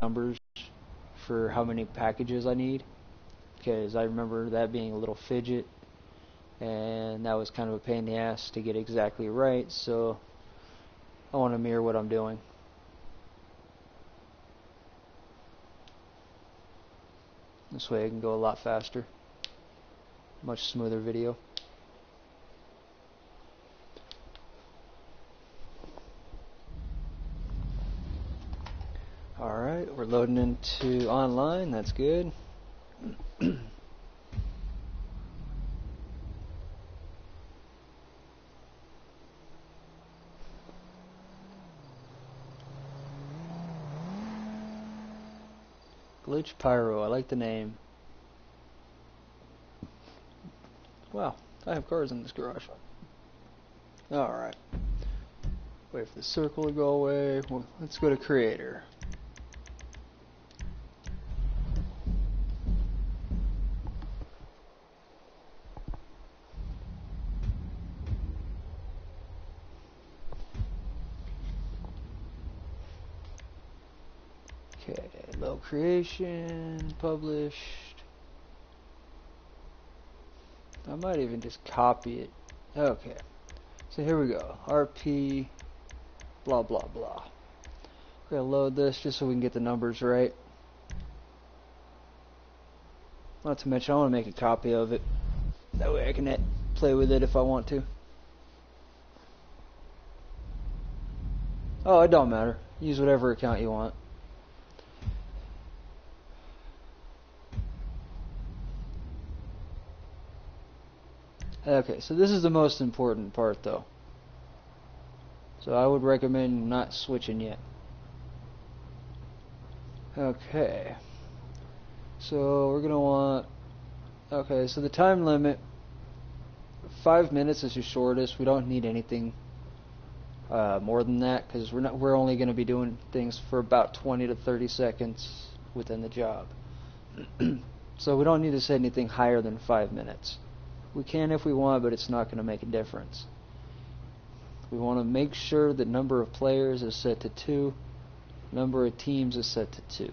numbers for how many packages I need, because I remember that being a little fidget, and that was kind of a pain in the ass to get exactly right, so I want to mirror what I'm doing. This way I can go a lot faster, much smoother video. Alright, we're loading into online, that's good. Glitch Pyro, I like the name. Wow, I have cars in this garage. Alright. Wait for the circle to go away. Well, let's go to Creator. Okay, low creation, published. I might even just copy it. Okay, so here we go. RP, blah blah blah. We're gonna load this just so we can get the numbers right. Not to mention, I want to make a copy of it. That way I can play with it if I want to. Oh, it don't matter. Use whatever account you want. Okay, so this is the most important part though. So I would recommend not switching yet. Okay. So we're gonna want, okay, so the time limit, 5 minutes is your shortest. We don't need anything more than that, because we're only going to be doing things for about 20 to 30 seconds within the job. So we don't need to set anything higher than 5 minutes. We can if we want, but it's not going to make a difference. We want to make sure that number of players is set to 2, number of teams is set to 2.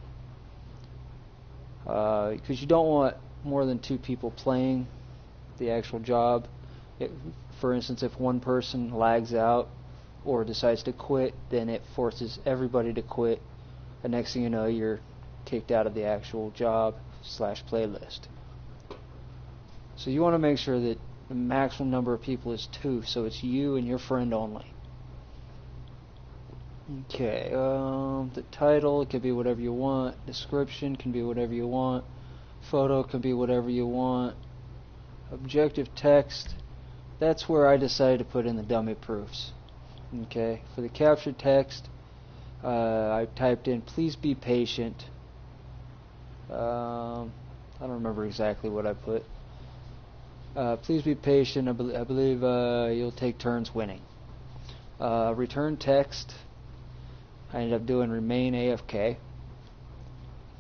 Because you don't want more than 2 people playing the actual job. For instance, if one person lags out or decides to quit, then it forces everybody to quit, and next thing you know, you're kicked out of the actual job / playlist. So you want to make sure that the maximum number of people is 2, so it's you and your friend only. Okay, the title can be whatever you want, description can be whatever you want, photo can be whatever you want, objective text, that's where I decided to put in the dummy proofs. Okay, for the captured text, I typed in please be patient. I don't remember exactly what I put. Please be patient. I believe you'll take turns winning. Return text, I ended up doing remain AFK.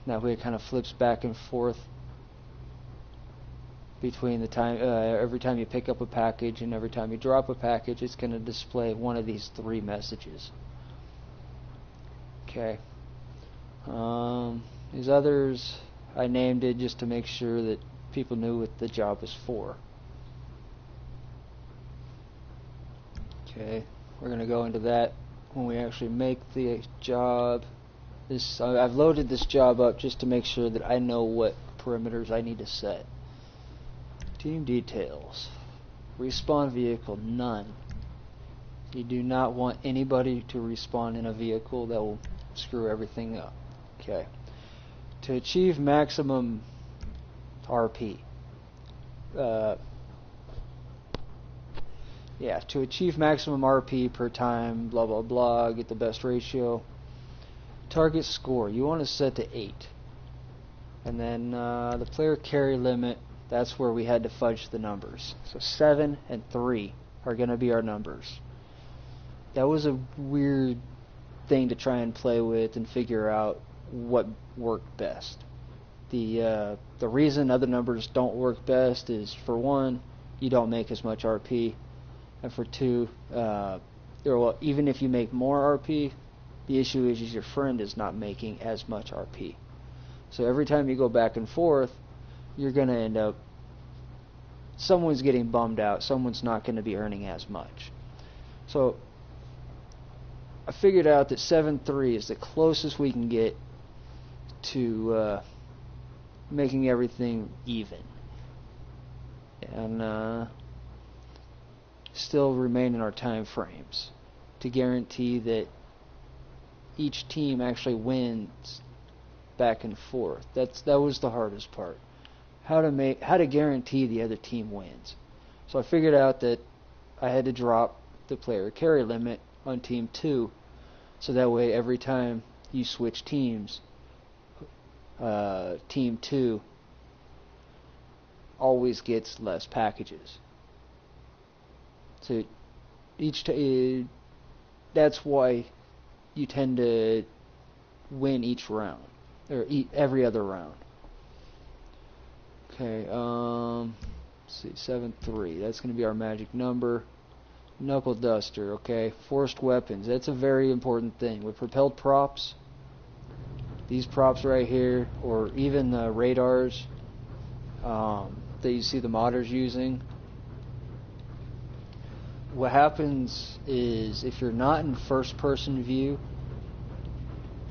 That way it kind of flips back and forth between the time every time you pick up a package and every time you drop a package, it's going to display one of these 3 messages. Okay. These others, I named it just to make sure that people knew what the job was for. Okay, we're going to go into that when we actually make the job. I've loaded this job up just to make sure that I know what parameters I need to set. Team details. Respawn vehicle, none. You do not want anybody to respawn in a vehicle. That will screw everything up. Okay. To achieve maximum RP. To achieve maximum RP per time, blah blah blah, get the best ratio. Target score, you want to set to 8. And then the player carry limit, that's where we had to fudge the numbers. So 7 and 3 are going to be our numbers. That was a weird thing to try and play with and figure out what worked best. The reason other numbers don't work best is, for one, you don't make as much RP, and for 2, even if you make more RP, The issue is your friend is not making as much RP. So every time you go back and forth, you're going to end up, someone's getting bummed out, someone's not going to be earning as much. So I figured out that 7-3 is the closest we can get to making everything even. And still remain in our time frames to guarantee that each team actually wins back and forth. That was the hardest part. How to guarantee the other team wins. So I figured out that I had to drop the player carry limit on team 2, so that way every time you switch teams, team 2 always gets less packages. So that's why you tend to win each round, or every other round. Okay, let's see, 7-3. That's going to be our magic number. Knuckle Duster, okay. Forced weapons. That's a very important thing. With propelled props, these props right here, or even the radars that you see the modders using, what happens is if you're not in first person view,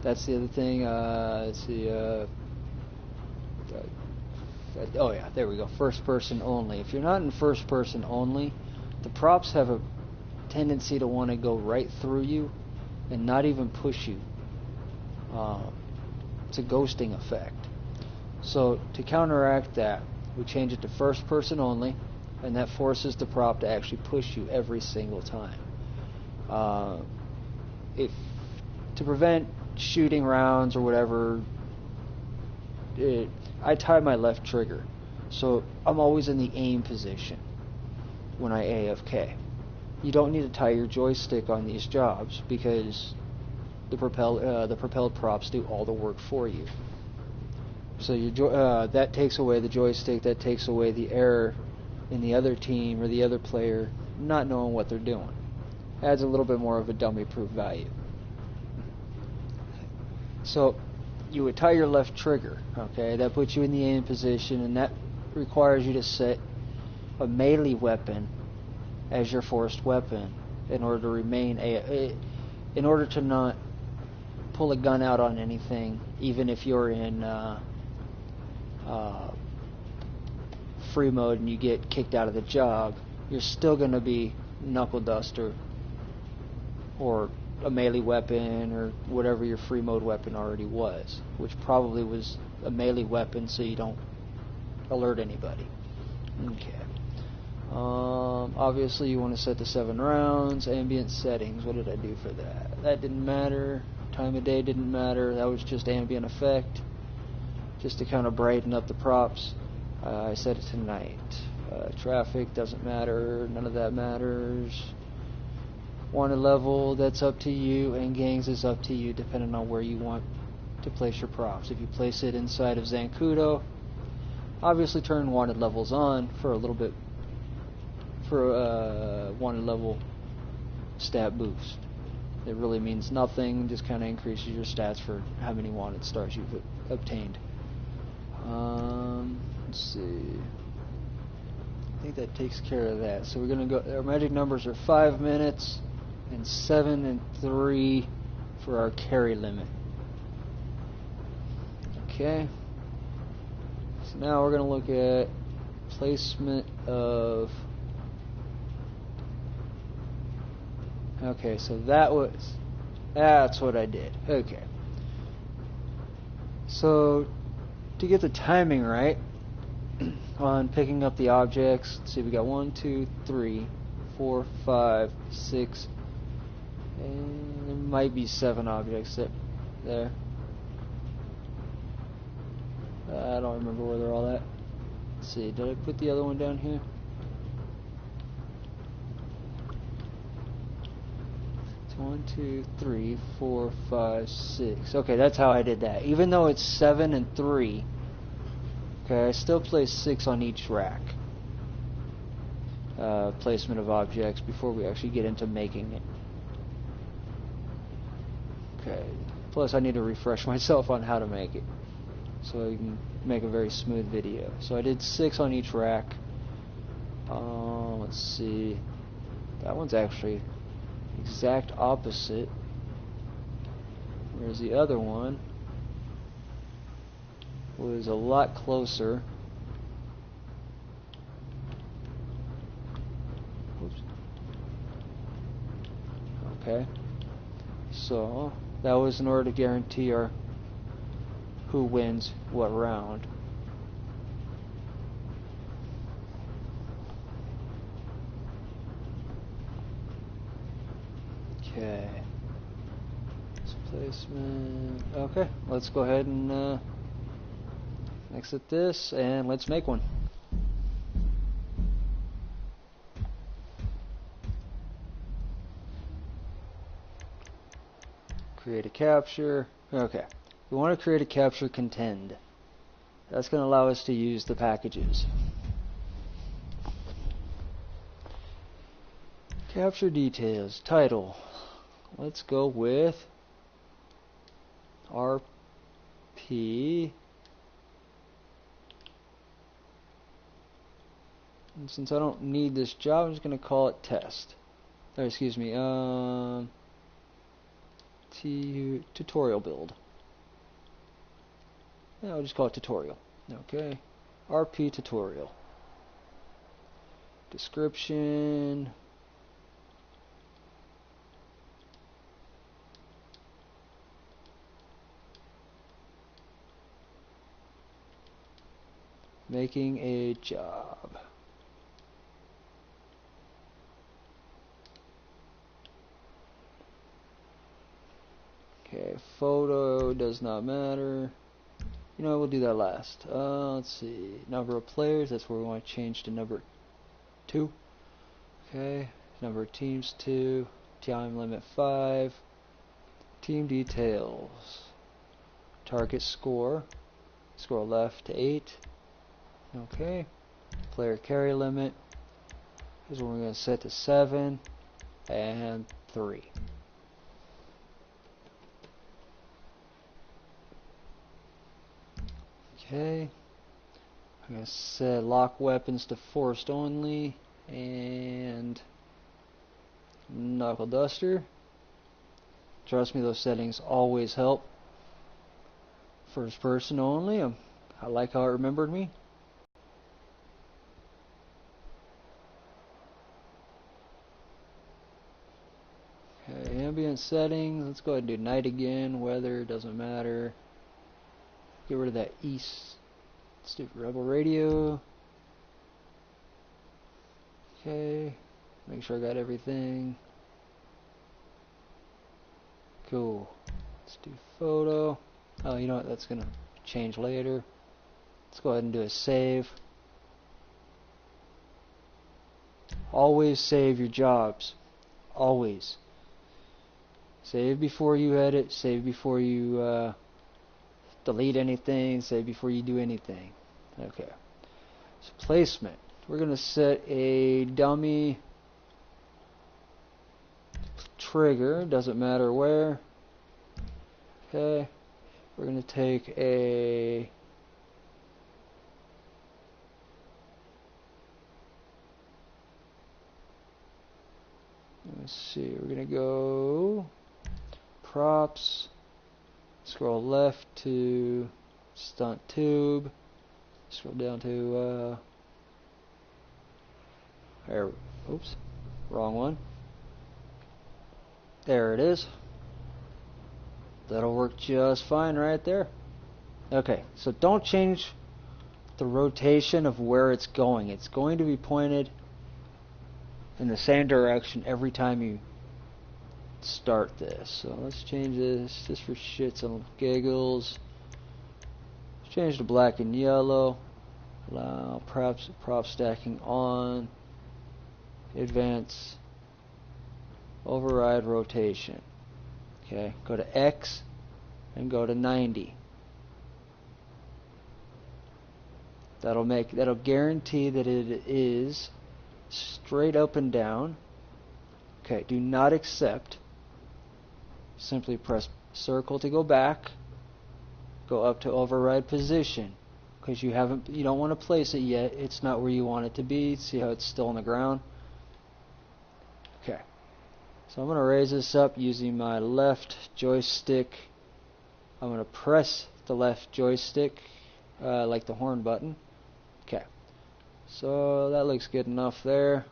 that's the other thing. Let's see. Oh yeah, there we go. First person only. If you're not in first person only, the props have a tendency to want to go right through you and not even push you. It's a ghosting effect. So to counteract that, we change it to first person only, and that forces the prop to actually push you every single time. To prevent shooting rounds or whatever, I tie my left trigger, so I'm always in the aim position when I AFK. You don't need to tie your joystick on these jobs because the propelled props do all the work for you. So that takes away the joystick, that takes away the error in the other team or the other player not knowing what they're doing. Adds a little bit more of a dummy-proof value. So you would tie your left trigger, okay? That puts you in the aim position, and that requires you to set a melee weapon as your forced weapon in order to remain in order to not pull a gun out on anything, even if you're in free mode and you get kicked out of the job, you're still going to be Knuckle Duster or a melee weapon or whatever your free mode weapon already was, which probably was a melee weapon so you don't alert anybody. Okay. Obviously you want to set the 7 rounds. Ambient settings, what did I do for that? That didn't matter. Time of day didn't matter. That was just ambient effect, just to kind of brighten up the props. I set it to night. Traffic doesn't matter. None of that matters. Wanted level, that's up to you, and gangs is up to you depending on where you want to place your props. If you place it inside of Zancudo, obviously turn wanted levels on for a little bit, for wanted level stat boost. It really means nothing, just kind of increases your stats for how many wanted stars you've obtained. Let's see. I think that takes care of that. So we're going to go, our magic numbers are 5 minutes and 7 and 3 for our carry limit. Okay. So now we're going to look at placement of... Okay, so that's what I did. Okay. So to get the timing right on picking up the objects, let's see, we got 1, 2, 3, 4, 5, 6, and there might be 7 objects there. I don't remember where they're all at. Let's see, did I put the other one down here? It's 1, 2, 3, 4, 5, 6. Okay, that's how I did that. Even though it's 7 and 3, okay, I still place 6 on each rack. Placement of objects before we actually get into making it. Okay. Plus I need to refresh myself on how to make it, so I can make a very smooth video. So I did 6 on each rack. Let's see. That one's actually exact opposite. Whereas the other one was a lot closer. Oops. Okay. So that was in order to guarantee our who wins what round. Okay. Placement. Okay, let's go ahead and exit this and let's make one. Create a capture. Okay. We want to create a capture contend. That's going to allow us to use the packages. Capture details. Title. Let's go with RP. And since I don't need this job, I'm just going to call it test. Or excuse me, tutorial build. Yeah, I'll just call it tutorial. Okay. RP tutorial. Description. Making a job. Okay, photo does not matter. You know, we'll do that last. Let's see. Number of players, that's where we want to change to number 2. Okay, number of teams 2. Time limit 5. Team details. Target score. Scroll left to 8. Okay. Player carry limit. Here's what we're going to set to 7 and 3. Okay. I'm going to set lock weapons to forced only and knuckle duster. Trust me, those settings always help. First person only. I like how it remembered me. Okay, ambient settings. Let's go ahead and do night again. Weather doesn't matter. Get rid of that east. Let's do rebel radio. Okay. Make sure I got everything. Cool. Let's do photo. Oh, you know what? That's gonna change later. Let's go ahead and do a save. Always save your jobs. Always. Save before you edit. Save before you delete anything. Save before you do anything. Okay. So placement. We're going to set a dummy trigger. Doesn't matter where. Okay. We're going to take a let's see. We're going to go props. Scroll left to stunt tube. Scroll down to there. Oops, wrong one. There it is. That'll work just fine right there. Okay, so don't change the rotation of where it's going. It's going to be pointed in the same direction every time you start this. So let's change this just for shits and giggles. Let's change to black and yellow. Allow prop stacking on. Advance. Override rotation. Okay, go to X and go to 90. That'll guarantee that it is straight up and down. Okay, do not accept. Simply press circle to go back, go up to override position, because you don't want to place it yet. It's not where you want it to be. See how it's still on the ground? Okay. So I'm going to raise this up using my left joystick. I'm going to press the left joystick like the horn button. Okay. So that looks good enough there.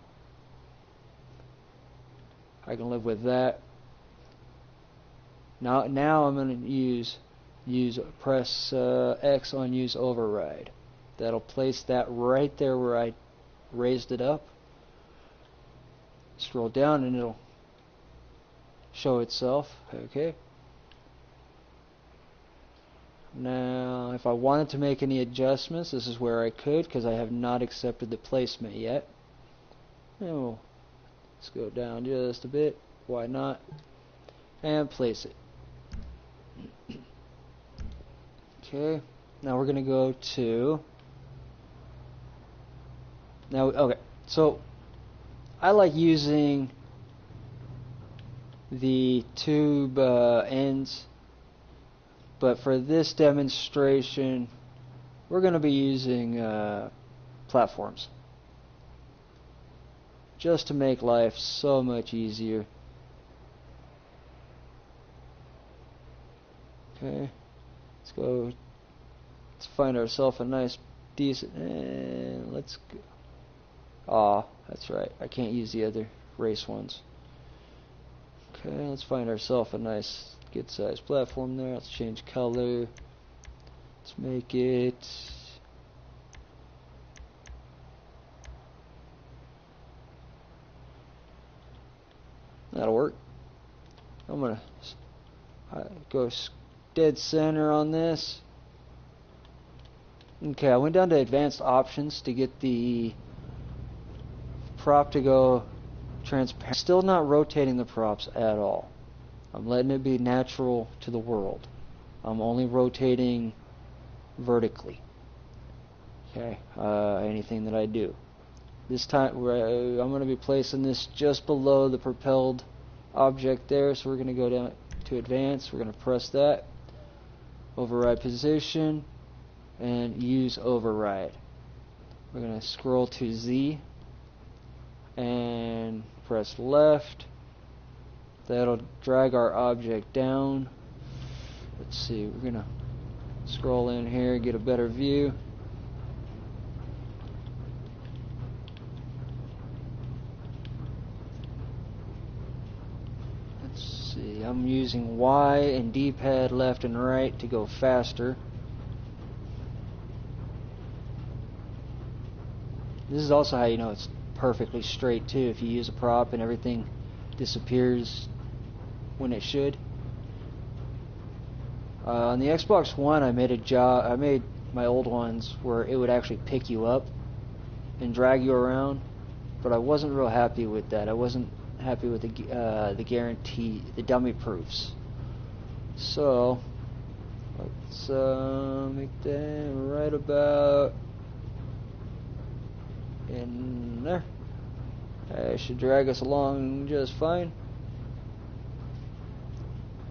I can live with that. Now I'm going to press X on use override. That'll place that right there where I raised it up. Scroll down and it'll show itself. Okay. Now, if I wanted to make any adjustments, this is where I could, because I have not accepted the placement yet. Oh, let's go down just a bit. Why not? And place it. Okay. Now we're going to go to... Now, okay. So, I like using the tube ends. But for this demonstration, we're going to be using platforms, just to make life so much easier. Okay, let's go. Let's find ourselves a nice, decent, and let's go. Ah, that's right. I can't use the other race ones. Okay, let's find ourselves a nice, good sized platform there. Let's change color. Let's make it that'll work. I'm gonna go dead center on this. Okay, I went down to advanced options to get the prop to go transparent. Still not rotating the props at all. I'm letting it be natural to the world. I'm only rotating vertically. Okay, anything that I do. This time I'm going to be placing this just below the propelled object there, so we're going to go down to advanced. We're going to press that, override position, and use override. We're going to scroll to Z and press left. That'll drag our object down. Let's see, we're going to scroll in here, get a better view. Let's see, I'm using Y and D-pad left and right to go faster. This is also how you know it's perfectly straight too, if you use a prop and everything disappears when it should. On the Xbox One, I made my old ones where it would actually pick you up and drag you around, but I wasn't real happy with that. I wasn't happy with the guarantee, the dummy proofs. So let's make that right about in there. I should drag us along just fine.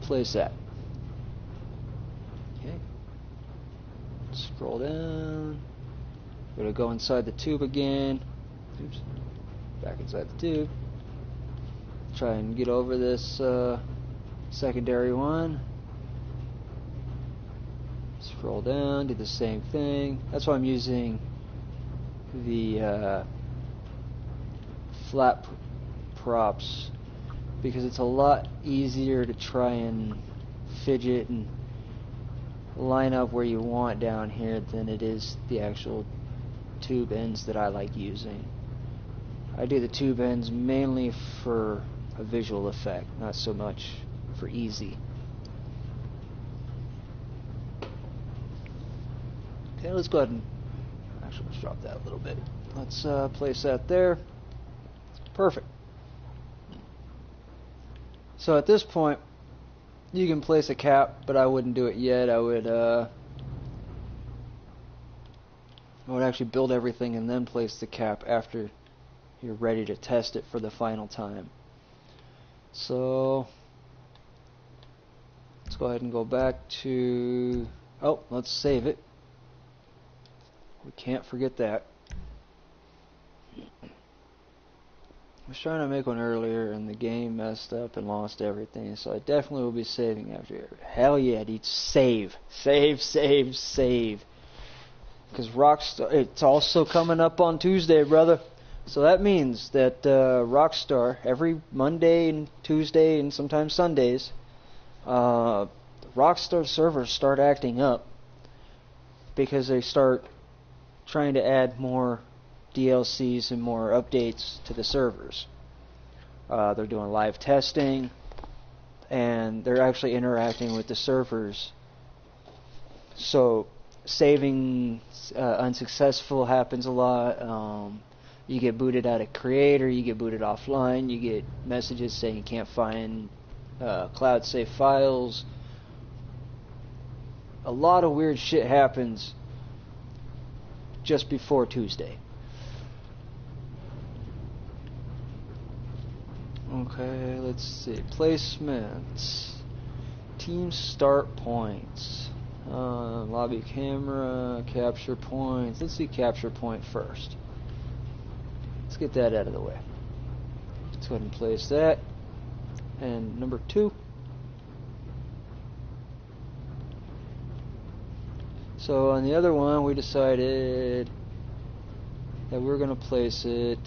Place that. Okay. Scroll down. We're going to go inside the tube again. Oops. Back inside the tube. Try and get over this secondary one. Scroll down, do the same thing. That's why I'm using the flat props, because it's a lot easier to try and fidget and line up where you want down here than it is the actual tube ends that I like using. I do the tube ends mainly for a visual effect, not so much for easy. Okay, let's go ahead and actually let's drop that a little bit. Let's place that there. Perfect. So at this point, you can place a cap, but I wouldn't do it yet. I would actually build everything and then place the cap after you're ready to test it for the final time. So Let's go ahead and go back to, oh, let's save it. We can't forget that. I was trying to make one earlier and the game messed up and lost everything, so I definitely will be saving after. Hell yeah, dude, save. Save, save, save. Because Rockstar, it's also coming up on Tuesday, brother. So that means that Rockstar, every Monday and Tuesday and sometimes Sundays, Rockstar servers start acting up because they start trying to add more DLCs and more updates to the servers. They're doing live testing, and they're actually interacting with the servers. So saving unsuccessful happens a lot. You get booted out of Creator, you get booted offline, you get messages saying you can't find cloud safe files. A lot of weird shit happens just before Tuesday. Okay, let's see. Placements. Team start points. Lobby camera, capture points. Let's see capture point first. Let's get that out of the way. Let's go ahead and place that. And number 2. So on the other one, we decided that we're going to place it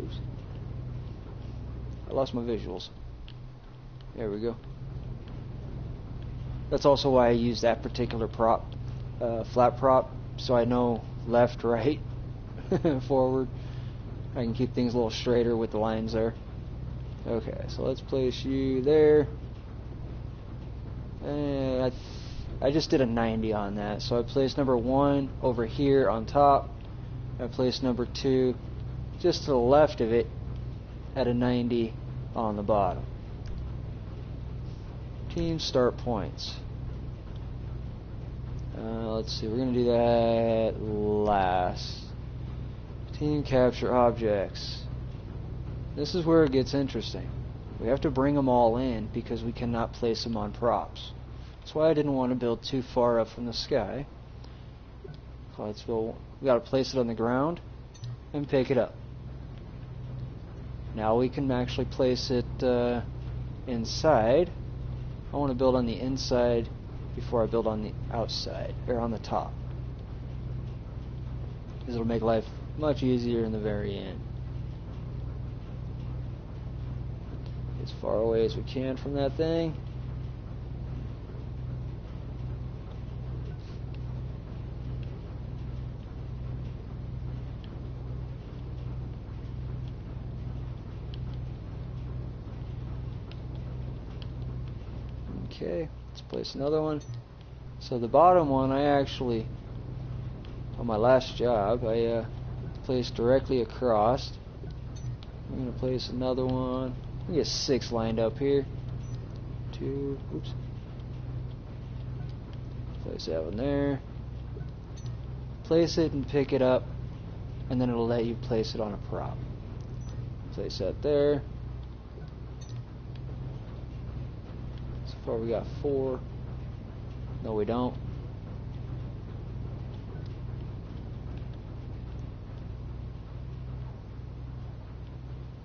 oops. I lost my visuals. There we go. That's also why I use that particular prop, flat prop, so I know left, right, forward. I can keep things a little straighter with the lines there. Okay, so let's place you there. And I just did a 90 on that, so I placed number 1 over here on top. I placed number 2 just to the left of it at a 90 on the bottom. Team start points. Let's see, we're going to do that last. Team capture objects. This is where it gets interesting. We have to bring them all in because we cannot place them on props. That's why I didn't want to build too far up from the sky. So let's go. We got to place it on the ground and pick it up. Now we can actually place it inside. I want to build on the inside before I build on the outside, or on the top. Because it'll make life much easier in the very end. As far away as we can from that thing. Okay, let's place another one. So the bottom one, I actually, on my last job, I placed directly across. I'm going to place another one. We get 6 lined up here. 2, oops. Place that one there. Place it and pick it up, and then it'll let you place it on a prop. Place that there. So far we got 4. No, we don't.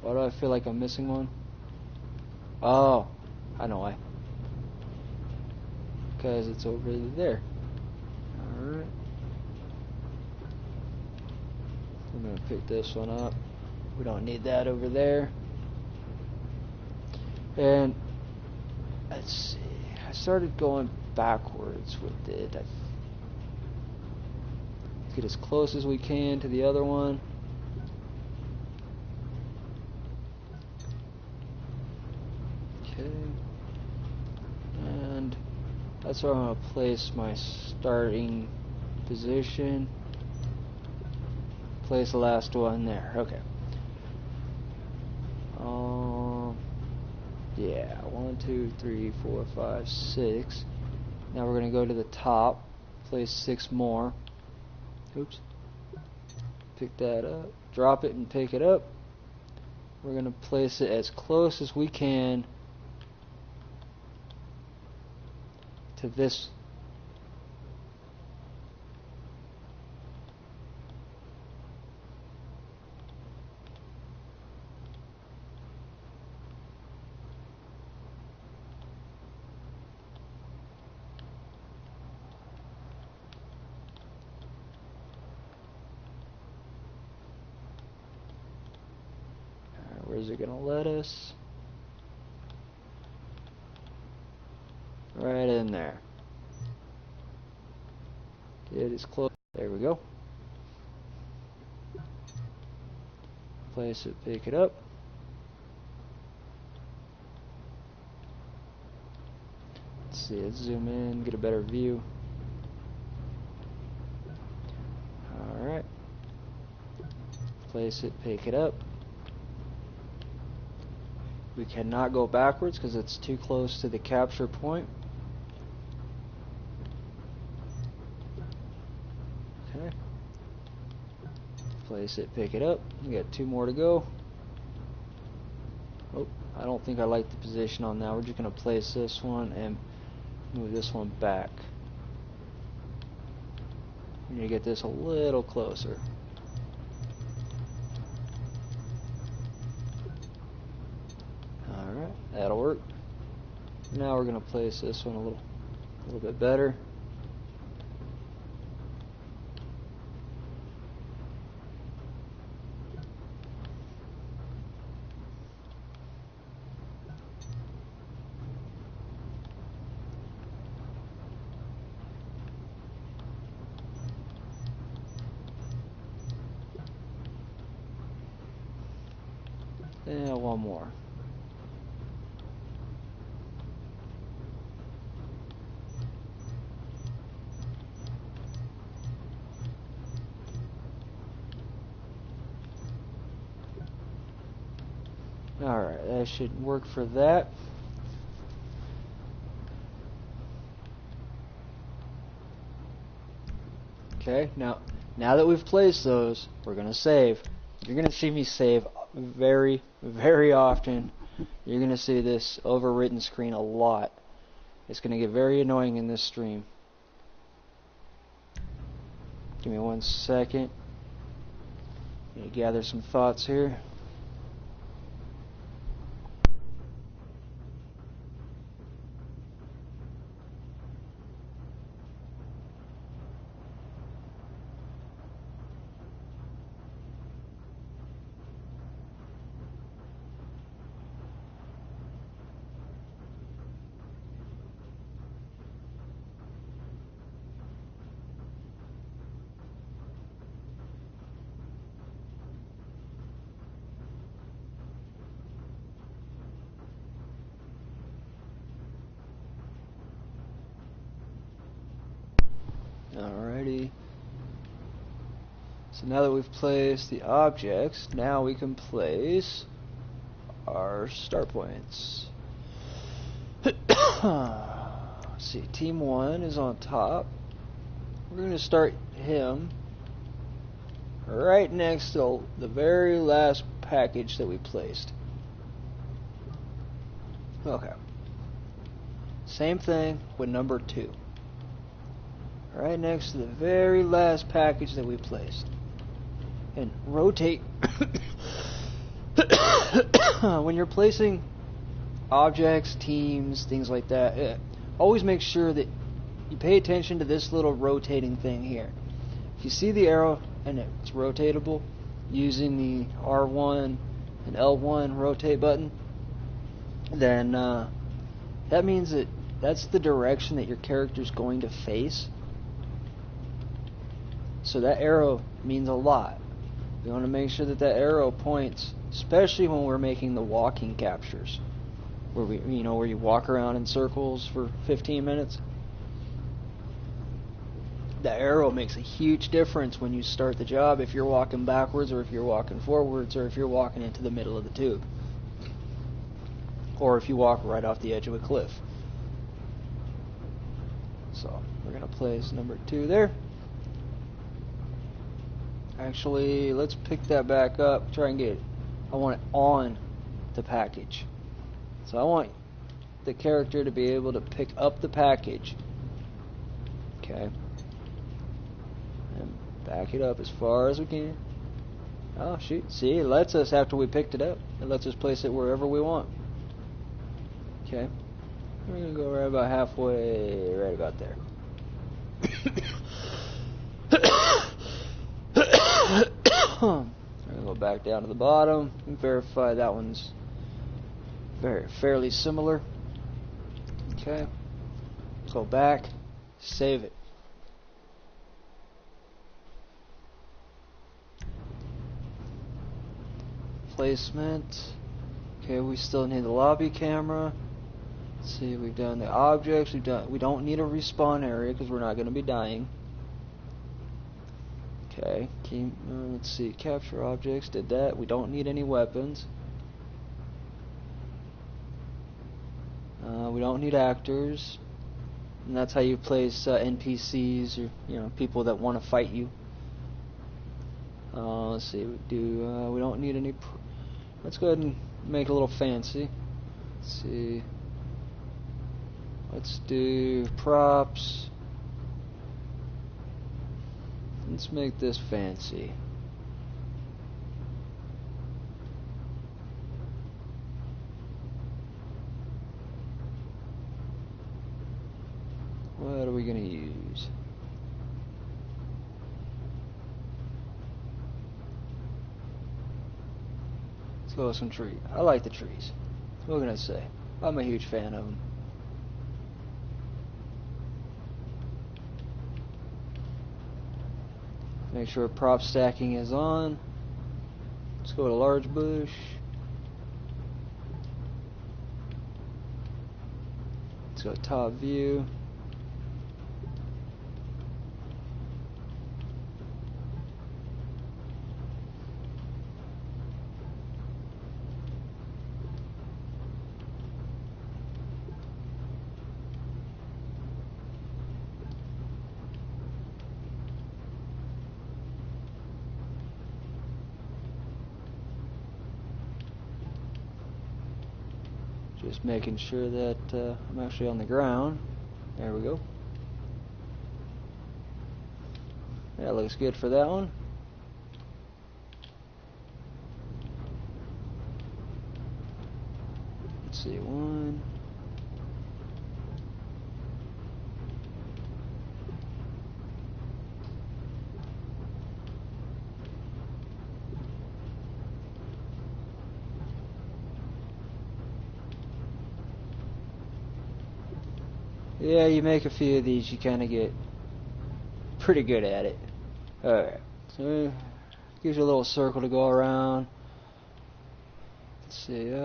Why do I feel like I'm missing one? Oh, I know why. Because it's over there. Alright. I'm going to pick this one up. We don't need that over there. And let's see. I started going backwards with it. Let's get as close as we can to the other one. And that's where I'm going to place my starting position. Place the last one there. Okay. Yeah, 1, 2, 3, 4, 5, 6. Now we're going to go to the top. Place 6 more. Oops. Pick that up. Drop it and pick it up. we're going to place it as close as we can to this. Where's it going to let us? Right in there. Get as close. There we go. Place it, pick it up. Let's see, let's zoom in, get a better view. Alright. Place it, pick it up. We cannot go backwards because it's too close to the capture point. Okay. Place it, pick it up. We got 2 more to go. Oh, I don't think I like the position on that. We're just going to place this one and move this one back. We need to get this a little closer. Alright, that'll work. Now we're going to place this one a little bit better. And one more. Alright, that should work for that. Okay, now that we've placed those, we're going to save. You're going to see me save very, very often. You're going to see this overwritten screen a lot. It's going to get very annoying in this stream. Give me 1 second. Need to gather some thoughts here. Alrighty. So now that we've placed the objects, now we can place our start points. Let's see, team 1 is on top. We're going to start him right next to the very last package that we placed. Okay. Same thing with number 2. Right next to the very last package that we placed. And rotate. When you're placing objects, teams, things like that, always make sure that you pay attention to this little rotating thing here. If you see the arrow and it's rotatable, using the R1 and L1 rotate button, then that means that that's the direction that your character's going to face. So that arrow means a lot. We want to make sure that that arrow points, especially when we're making the walking captures, where where you walk around in circles for 15 minutes. The arrow makes a huge difference when you start the job, if you're walking backwards or if you're walking forwards or if you're walking into the middle of the tube. Or if you walk right off the edge of a cliff. So we're going to place number 2 there. Actually, let's pick that back up, try and get I want it on the package. So I want the character to be able to pick up the package. Okay. And back it up as far as we can. Oh shoot, see, it lets us, after we picked it up, it lets us place it wherever we want. Okay. We're going to go right about halfway, right about there. We're going to go back down to the bottom and verify that one's fairly similar. Okay. Go back, save it. Placement. Okay, we still need the lobby camera. Let's see, we've done the objects. We don't need a respawn area because we're not going to be dying. Okay, let's see, capture objects. Did that. We don't need any weapons. We don't need actors. And that's how you place NPCs or people that want to fight you. Let's see, we don't need any. Let's go ahead and make it a little fancy. Let's see. Let's do props. Let's make this fancy. What are we going to use? Let's go with some tree. I like the trees. What can I say? I'm a huge fan of them. Make sure prop stacking is on. Let's go to large bush. Let's go top view. Just making sure that I'm actually on the ground. There we go. That looks good for that one. Let's see, one. Yeah, you make a few of these, you kind of get pretty good at it. Alright, so gives you a little circle to go around. Let's see, it's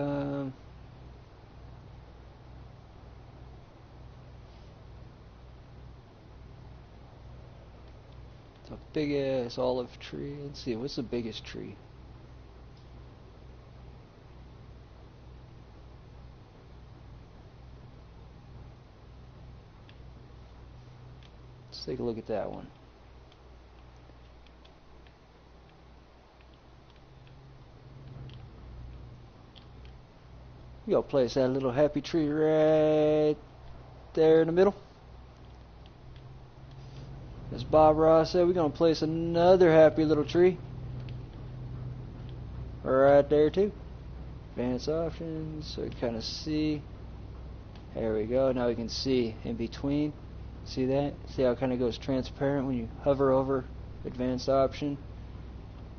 a big ass olive tree. Let's see, what's the biggest tree? Let's take a look at that one. We'll place that little happy tree right there in the middle. As Bob Ross said, we're going to place another happy little tree right there too. Advanced options, so we kind of see. There we go. Now we can see in between. See that? See how it kind of goes transparent when you hover over advanced option?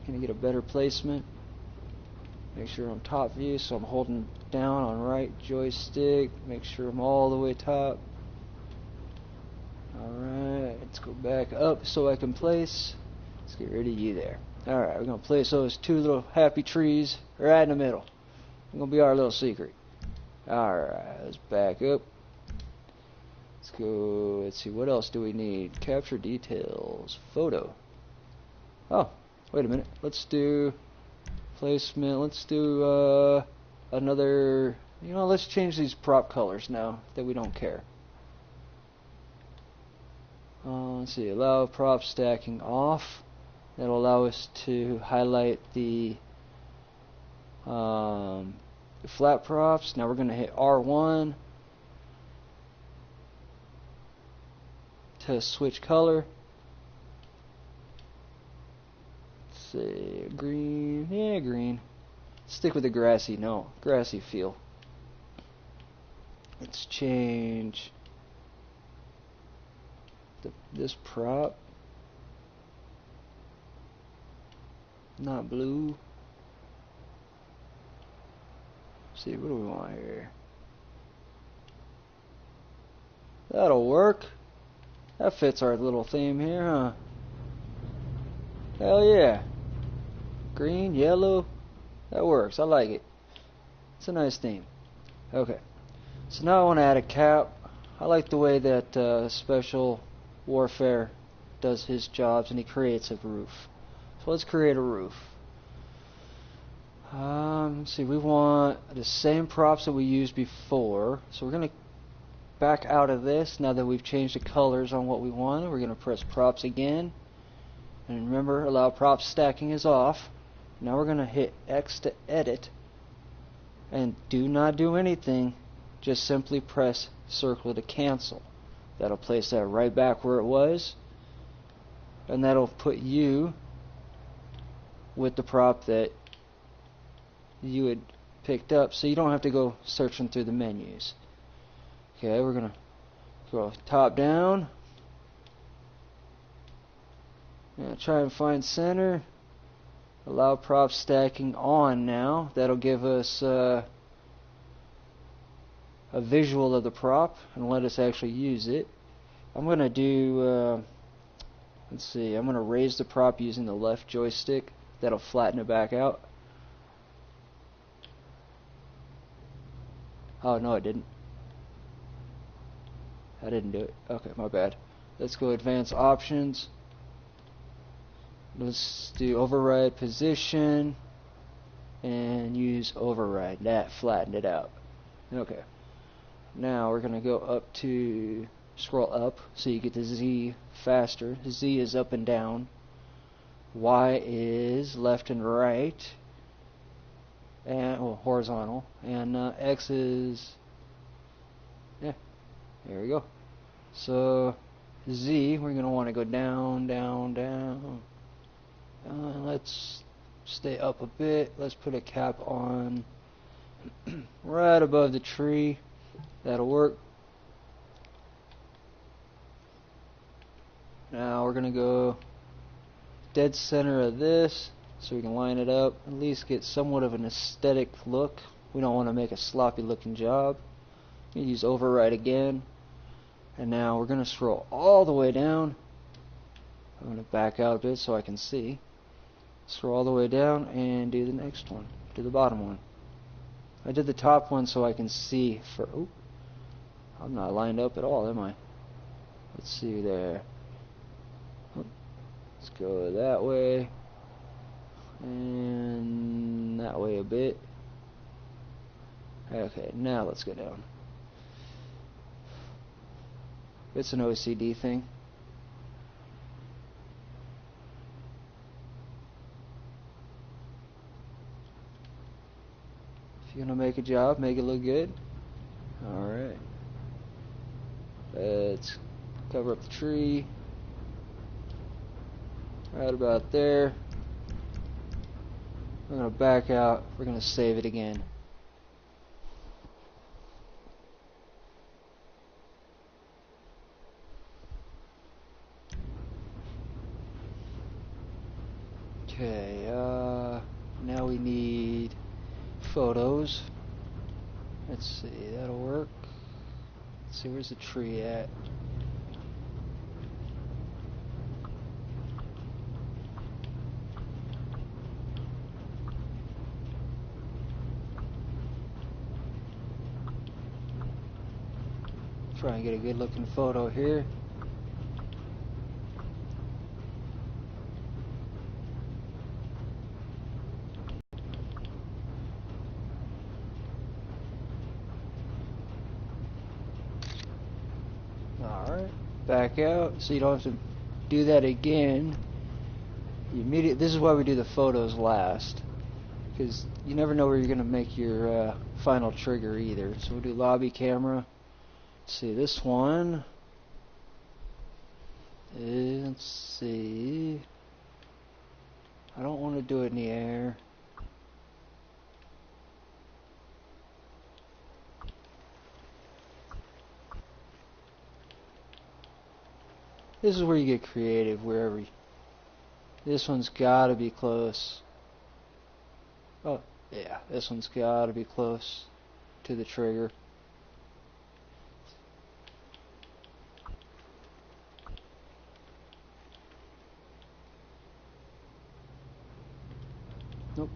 You're going to get a better placement. Make sure I'm top view, so I'm holding down on right joystick. Make sure I'm all the way top. Alright, let's go back up so I can place. Let's get rid of you there. Alright, we're going to place those two little happy trees right in the middle. It's going to be our little secret. Alright, let's back up. Let's go, let's see, what else do we need? Capture details, photo. Oh, wait a minute. Let's do placement. Let's do another, let's change these prop colors now that we don't care. Let's see, allow prop stacking off. That'll allow us to highlight the The flat props. Now we're going to hit R1 to switch color. Let's see, green. Yeah, green. Stick with the grassy. No, grassy feel. Let's change this prop. Not blue. Let's see, what do we want here? That'll work. That fits our little theme here, huh? Hell yeah. Green, yellow. That works. I like it. It's a nice theme. Okay. So now I want to add a cap. I like the way that Special Warfare does his jobs, and he creates a roof. So let's create a roof. Let's see, we want the same props that we used before. So we're going to back out of this now that we've changed the colors on what we want. We're going to press props again. And remember, allow prop stacking is off. Now we're going to hit X to edit. And do not do anything. Just simply press circle to cancel. That'll place that right back where it was. And that'll put you with the prop that you had picked up, so you don't have to go searching through the menus. Okay, we're going to go top down. Try and find center. Allow prop stacking on now. That'll give us a visual of the prop and let us actually use it. I'm going to do, let's see, I'm going to raise the prop using the left joystick. That'll flatten it back out. Oh, no, it didn't. I didn't do it. Okay, my bad. Let's go advanced options. Let's do override position and use override. That flattened it out. Okay. Now we're going to go up to, scroll up so you get the Z faster. Z is up and down. Y is left and right. And horizontal. And X is, yeah, there we go. So Z, we're going to want to go down, down, down. Let's stay up a bit. Let's put a cap on right above the tree. That'll work. Now we're going to go dead center of this so we can line it up, at least get somewhat of an aesthetic look. We don't want to make a sloppy looking job. We use override again. And now we're going to scroll all the way down. I'm going to back out a bit so I can see. Scroll all the way down and do the next one. Do the bottom one. I did the top one so I can see for... Oh, I'm not lined up at all, am I? Let's see there. Let's go that way. And that way a bit. Okay, now let's go down. It's an OCD thing. If you're gonna make a job, make it look good. Alright. Let's cover up the tree. Right about there. We're gonna back out. We're gonna save it again. Okay, now we need photos. Let's see, that'll work. Let's see, where's the tree at? Try and get a good looking photo here. Alright, back out so you don't have to do that again. This is why we do the photos last. because you never know where you're going to make your final trigger either. So we'll do lobby camera. Let's see, this one. Let's see. I don't want to do it in the air. This is where you get creative, wherever. This one's got to be close. Oh, yeah, this one's got to be close to the trigger. Nope,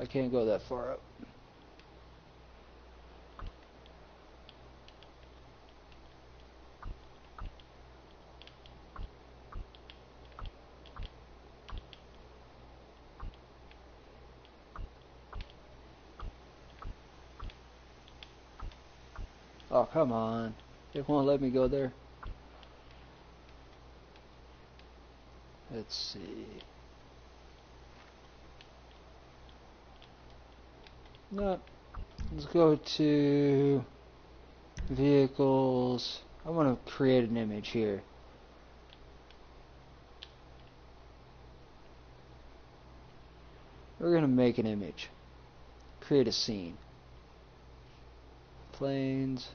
I can't go that far up. Oh, come on. It won't let me go there. Let's see. No. Let's go to vehicles. I want to create an image here. We're going to make an image. Create a scene. Planes.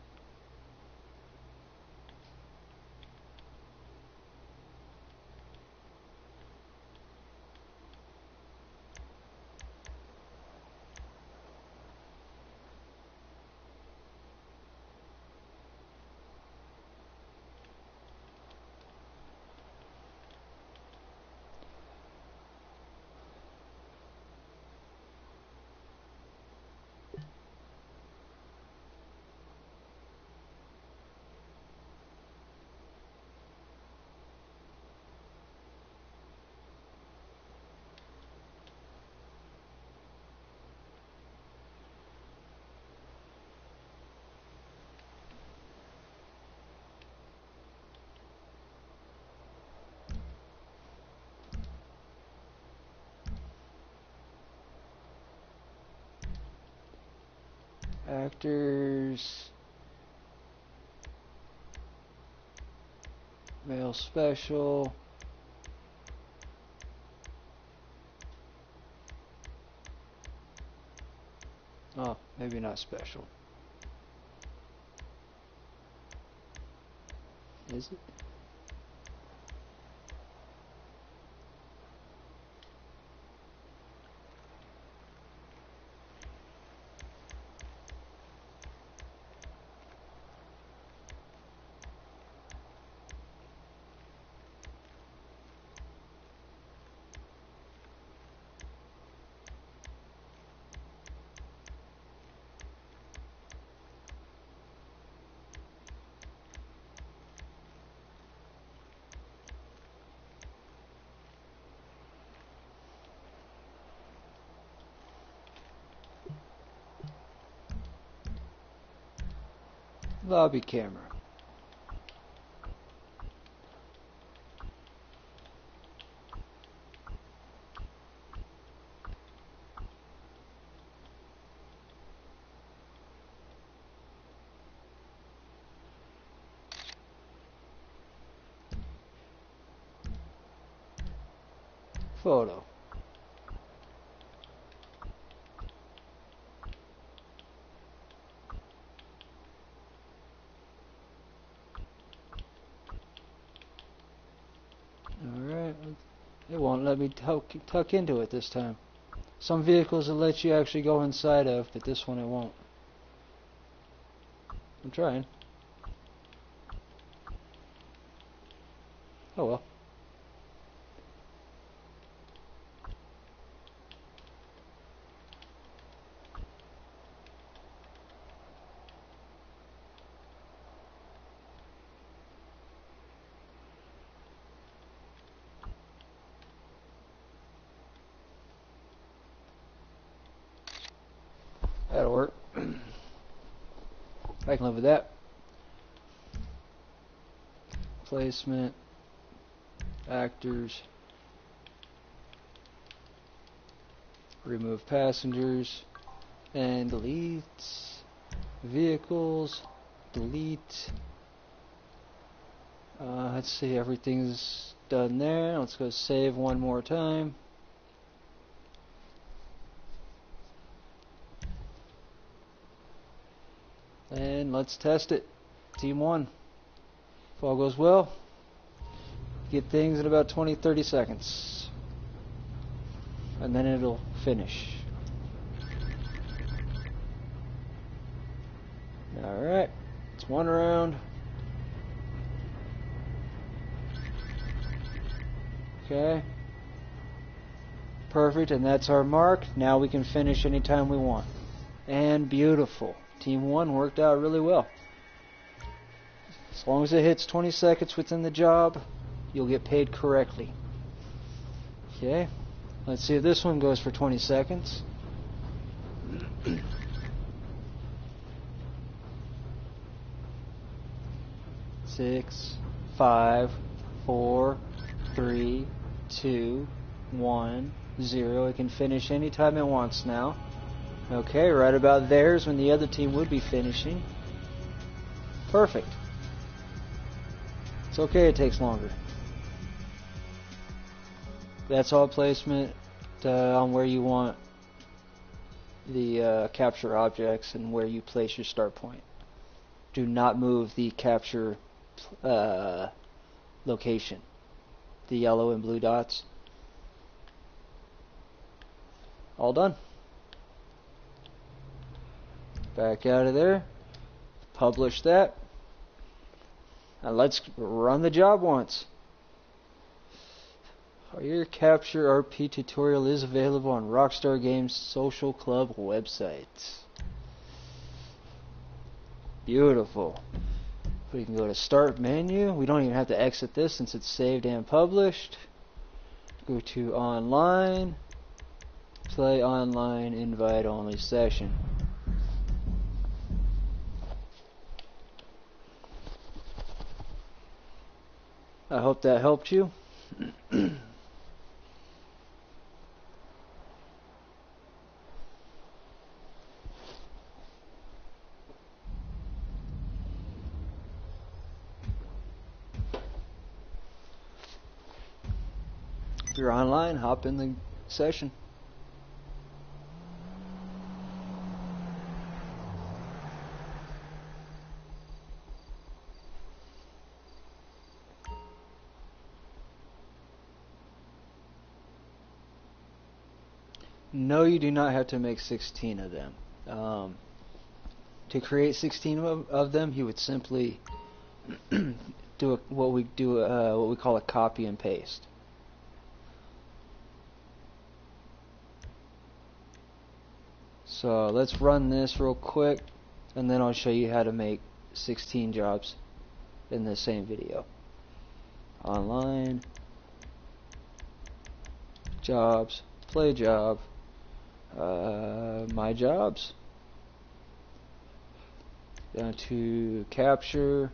Actors. Male special. Oh, maybe not special. Is it? Lobby camera. Photo. Alright, it won't let me tuck into it this time. Some vehicles will let you actually go inside of, but this one it won't. I'm trying. Oh well. That'll work. I can live with that. Placement. Actors. remove passengers, and delete vehicles, delete. Let's see, everything's done there. Let's go save one more time. And let's test it. Team 1. If all goes well, get things in about 20-30 seconds. And then it'll finish. Alright, it's one round. Okay. Perfect, and that's our mark. Now we can finish anytime we want. And beautiful. Team 1 worked out really well. As long as it hits 20 seconds within the job, you'll get paid correctly. Okay, let's see if this one goes for 20 seconds. 6, 5, 4, 3, 2, 1, 0. It can finish anytime it wants now. Okay, right about there is when the other team would be finishing. Perfect. It's okay, it takes longer. That's all placement on where you want the capture objects and where you place your start point. Do not move the capture location. The yellow and blue dots. All done. Back out of there. Publish that. Now let's run the job once. Your Capture RP tutorial is available on Rockstar Games Social Club website. Beautiful. We can go to Start Menu. We don't even have to exit this since it's saved and published. Go to Online. Play Online Invite Only Session. I hope that helped you. If you're online, hop in the session. No, you do not have to make 16 of them. To create 16 of them, you would simply do what we call a copy and paste. So let's run this real quick, and then I'll show you how to make 16 jobs in the same video. Online, jobs, play job, my jobs, down to capture.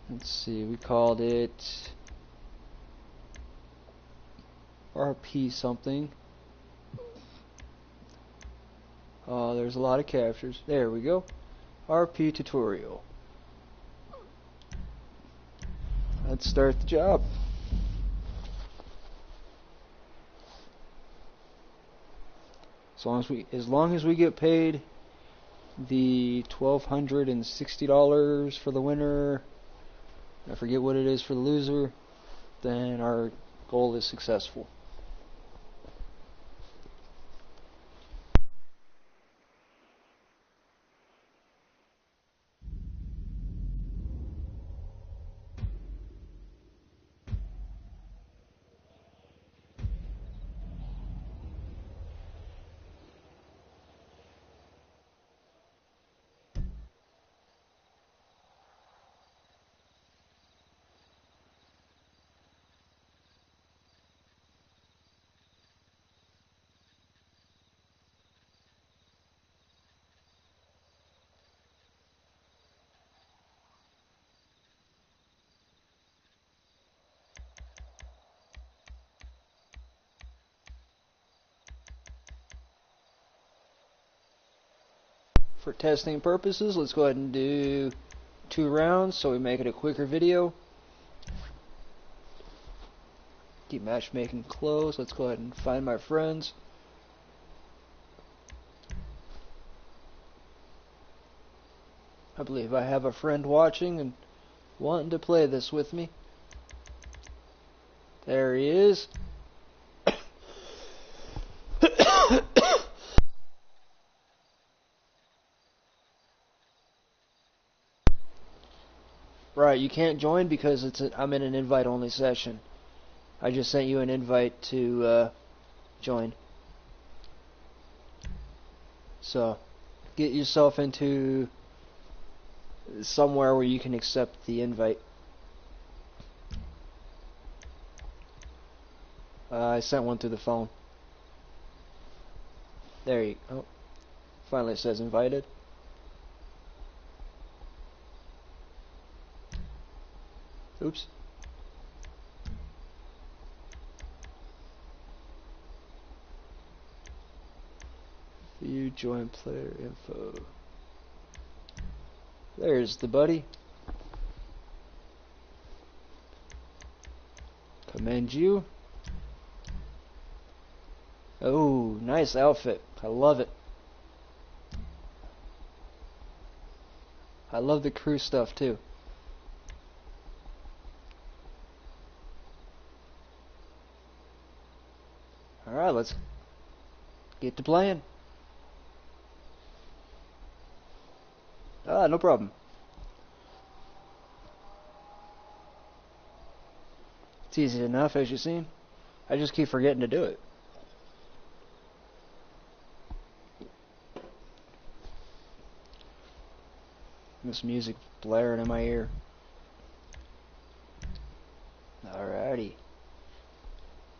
Let's see, we called it RP something. Oh, there's a lot of captures. There we go. RP tutorial. Let's start the job. As long as we get paid the $1,260 for the winner, I forget what it is for the loser, then our goal is successful. for testing purposes, let's go ahead and do 2 rounds so we make it a quicker video. Keep matchmaking closed. Let's go ahead and find my friends. I believe I have a friend watching and wanting to play this with me. There he is. Right, you can't join because I'm in an invite-only session. I just sent you an invite to join. So, get yourself into somewhere where you can accept the invite. I sent one through the phone. There you go. Oh, finally it says invited. Oops. View join player info. There's the buddy. Commend you. Oh, nice outfit. I love it. I love the crew stuff too. Alright, let's get to playing. No problem. It's easy enough, as you've seen. I just keep forgetting to do it. This music blaring in my ear. Alrighty.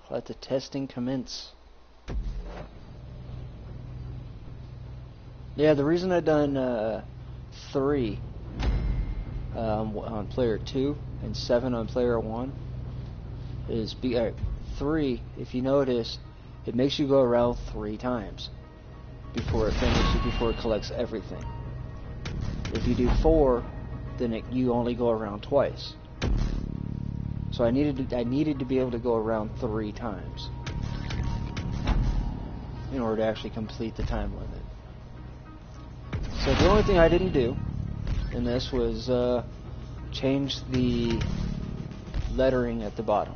Let the testing commence. Yeah, the reason I've done 3 on player 2 and 7 on player 1 is 3, if you notice, it makes you go around 3 times before it finishes, before it collects everything. If you do 4, then you only go around twice. So I needed to be able to go around 3 times in order to actually complete the time limit. So the only thing I didn't do in this was change the lettering at the bottom.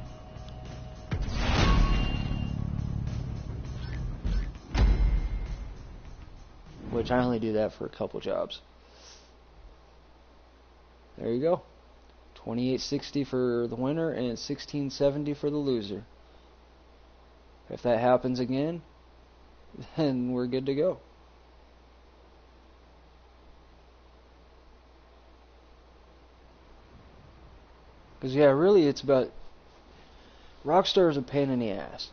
Which I only do that for a couple jobs. There you go. 2860 for the winner and 1670 for the loser. If that happens again, then we're good to go. Because yeah, really it's about... Rockstar is a pain in the ass.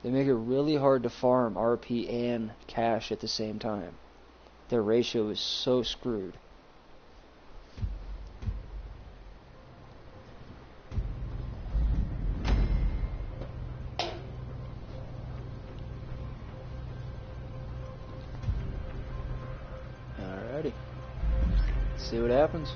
They make it really hard to farm RP and cash at the same time. Their ratio is so screwed. Alrighty. Let's see what happens.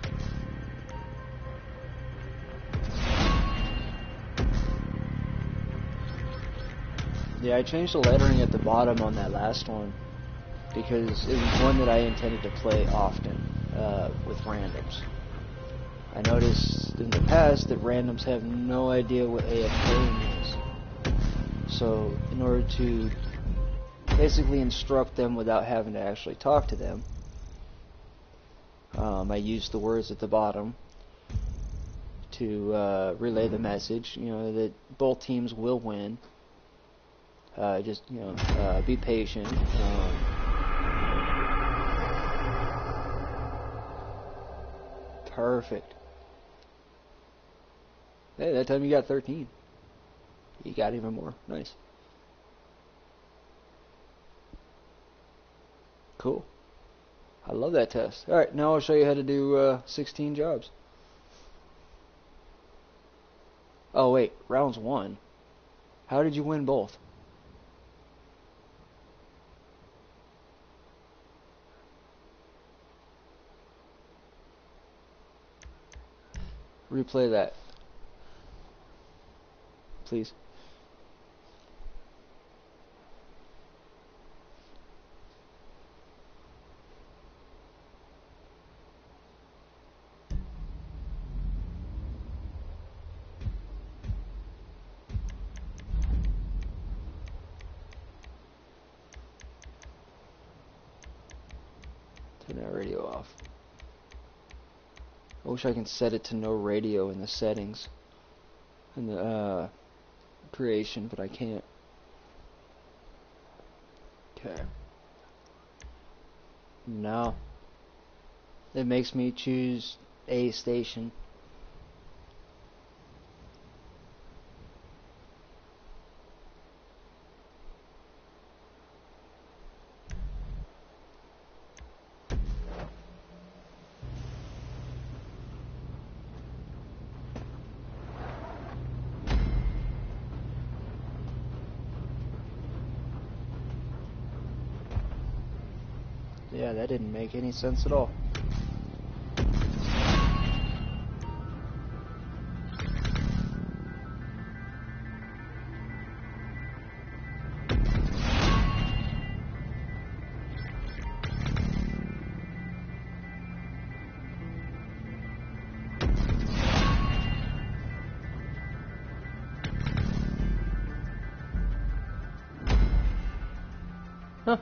Yeah, I changed the lettering at the bottom on that last one because it was one that I intended to play often with randoms. I noticed in the past that randoms have no idea what AFK is. So in order to basically instruct them without having to actually talk to them, I used the words at the bottom to relay the message, that both teams will win. Just, be patient. Perfect. Hey, that time you got 13. You got even more. Nice. Cool. I love that test. Alright, now I'll show you how to do 16 jobs. Oh wait, rounds 1. How did you win both? Replay that, please. Turn that radio off. I wish I can set it to no radio in the settings, in the creation, but I can't. Okay. No. It makes me choose a station. Yeah, that didn't make any sense at all. Huh.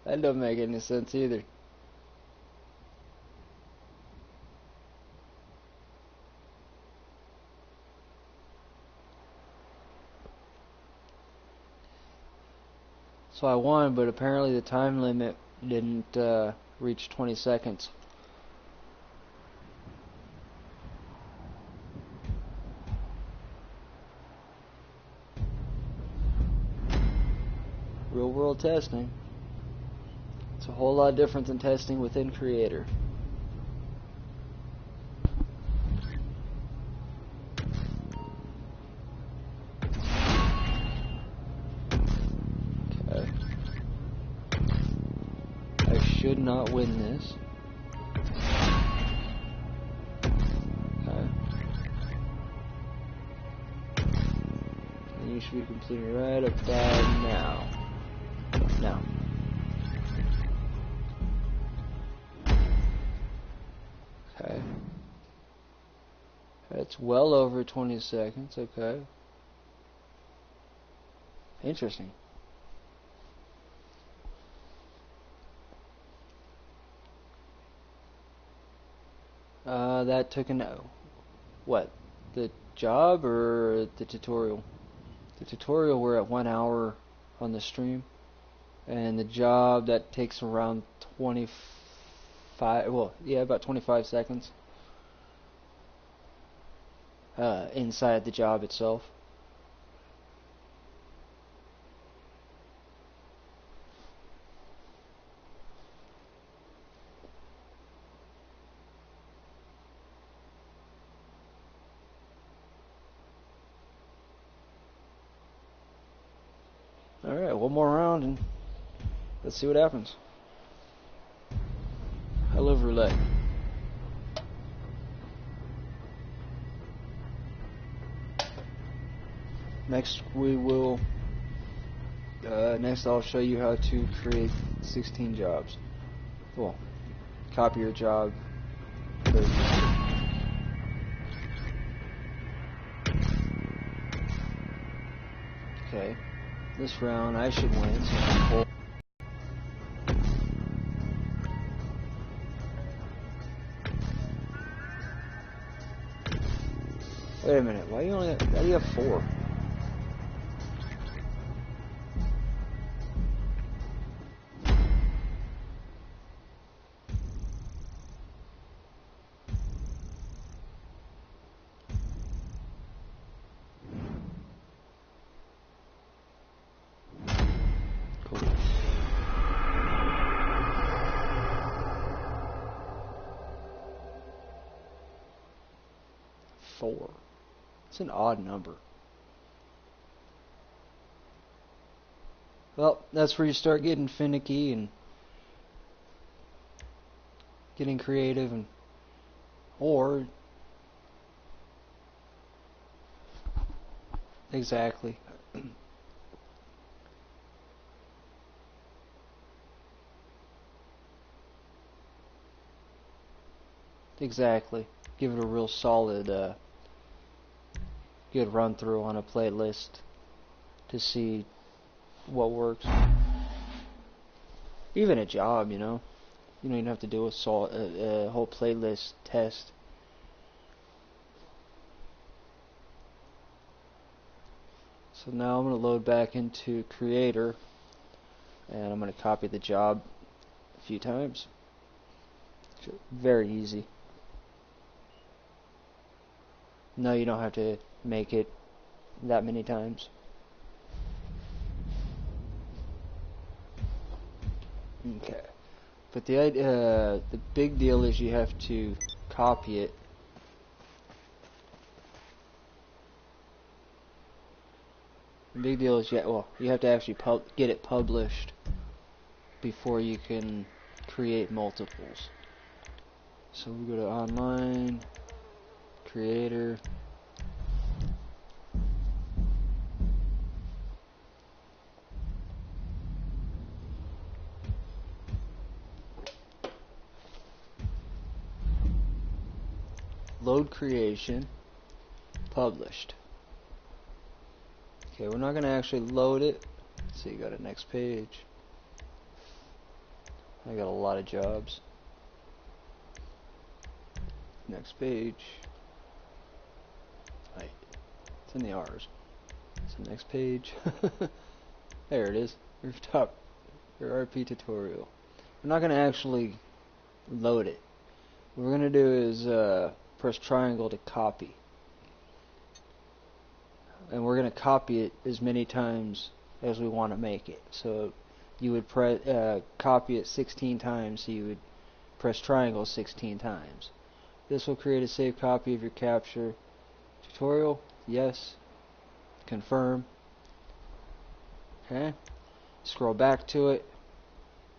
That don't make any sense either. So I won, but apparently the time limit didn't reach 20 seconds. Real world testing. It's a whole lot different than testing within Creator. Okay. I should not win this. Okay. And you should be completing right about now. Now. Okay. It's well over 20 seconds. Okay. Interesting. That took what? The job or the tutorial? The tutorial, we're at 1 hour on the stream, and the job, that takes around 25. Well, yeah, about 25 seconds. Inside the job itself. Alright, one more round and let's see what happens. I love roulette. Next I'll show you how to create 16 jobs. Well, copy your job. Okay. This round I should win, so I can pull. Wait a minute, why do you have 4? Cool. 4. It's an odd number. Well, that's where you start getting finicky and getting creative, and or exactly. Exactly. Give it a real solid, good run through on a playlist to see what works. Even a job, you don't even have to do a whole playlist test. So now I'm going to load back into Creator, and I'm going to copy the job a few times. Very easy. No, you don't have to make it that many times. Okay. But the big deal is you have to copy it. The big deal is you have to actually get it published before you can create multiples. So we go to Online, Creator. Load creation, published. Okay, we're not going to actually load it. So you go to next page. I got a lot of jobs. Next page. Right. It's in the R's. So next page. There it is. Rooftop. Your RP tutorial. We're not going to actually load it. What we're going to do is press triangle to copy. And we're going to copy it as many times as we want to make it. So you would copy it 16 times, so you would press triangle 16 times. This will create a saved copy of your capture tutorial. Yes. Confirm. Okay. Scroll back to it.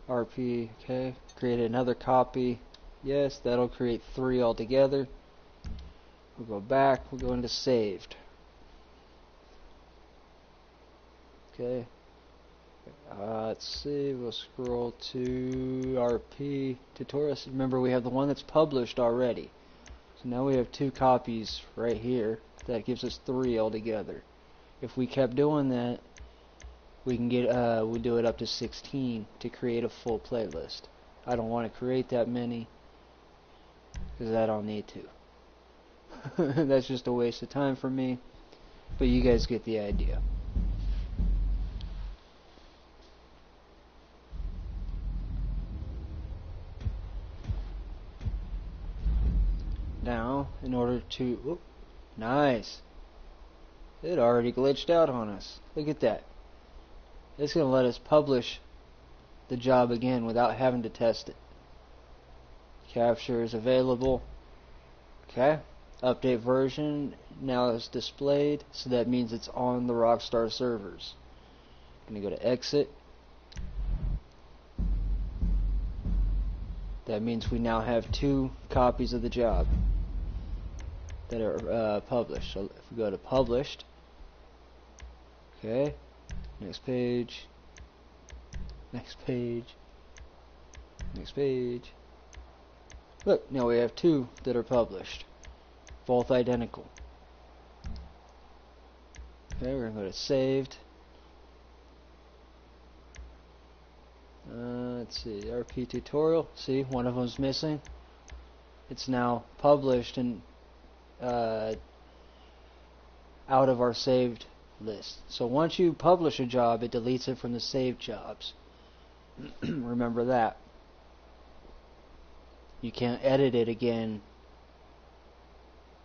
RP. Okay. Create another copy. Yes, that'll create 3 altogether. We'll go back. We'll go into saved. Okay. Let's see. We'll scroll to RP tutorials. Remember, we have the one that's published already. So now we have 2 copies right here. That gives us 3 altogether. If we kept doing that, we can get we do it up to 16 to create a full playlist. I don't want to create that many because I don't need to. That's just a waste of time for me. But you guys get the idea. Now, in order to... nice. It already glitched out on us. Look at that. It's going to let us publish the job again without having to test it. Capture is available. Okay. Update version now is displayed, so that means it's on the Rockstar servers. I'm going to go to exit. That means we now have 2 copies of the job that are published. So if we go to published, okay, next page, next page, next page. Look, now we have 2 that are published, both identical. Okay, we're going to go to saved. Let's see, RP tutorial. See, one of them's missing. It's now published and out of our saved list. So once you publish a job, it deletes it from the saved jobs. Remember that. You can't edit it again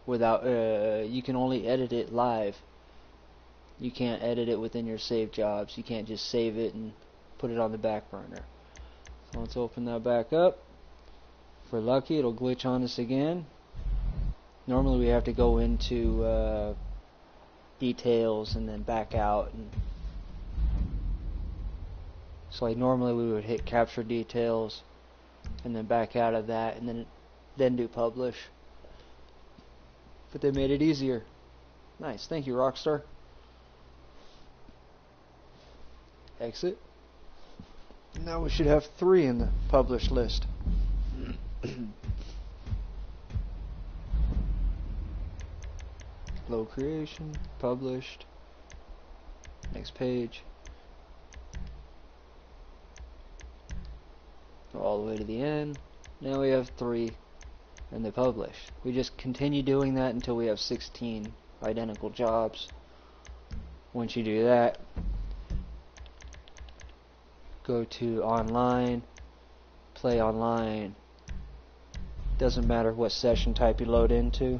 without. You can only edit it live. You can't edit it within your saved jobs. You can't just save it and put it on the back burner. So let's open that back up. If we're lucky, it'll glitch on us again. Normally we have to go into details and then back out. And So like normally we would hit capture details and then back out of that and then do publish. But they made it easier. Nice, thank you, Rockstar. Exit. Now we should have 3 in the published list. Load creation, published, next page. Go all the way to the end. Now we have 3 in the published. We just continue doing that until we have 16 identical jobs. Once you do that, go to online, play online. Doesn't matter what session type you load into,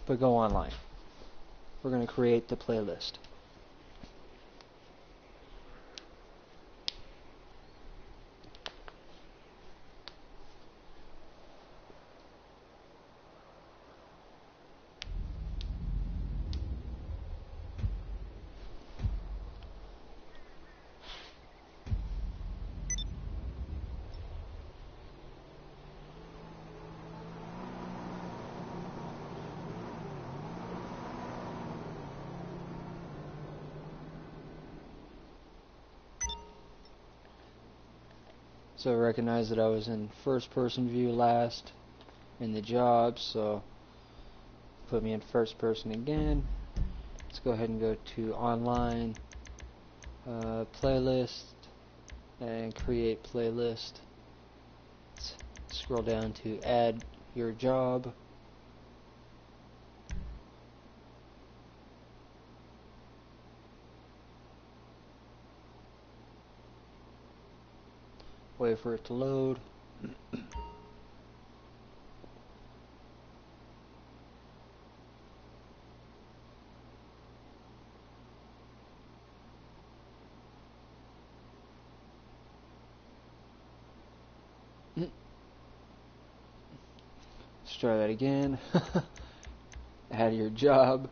but go online. We're going to create the playlist. So recognize that I was in first person view last in the job, so put me in first person again. Let's go ahead and go to online, playlist, and create playlist. Let's scroll down to add your job. Wait for it to load. Let's try that again. Add your job.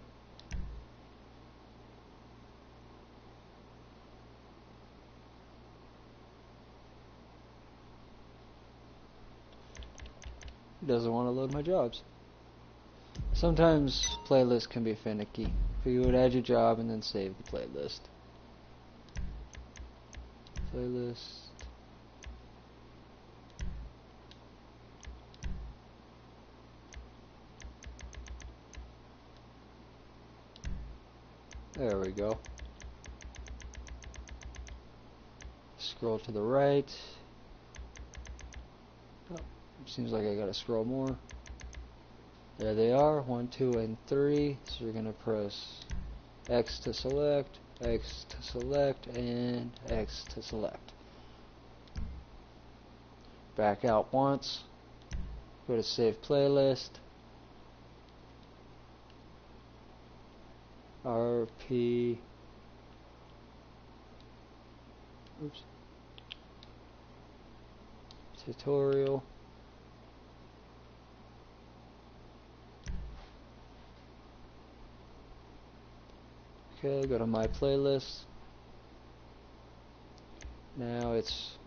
It doesn't want to load my jobs. Sometimes playlists can be finicky. But you would add your job and then save the playlist. Playlist. There we go. Scroll to the right. Oh, seems like I gotta scroll more. There they are, 1, 2, and 3. So you're gonna press X to select, X to select, and X to select. Back out once. Go to save playlist. RP. Oops. Tutorial. Okay, go to my playlist. Now it's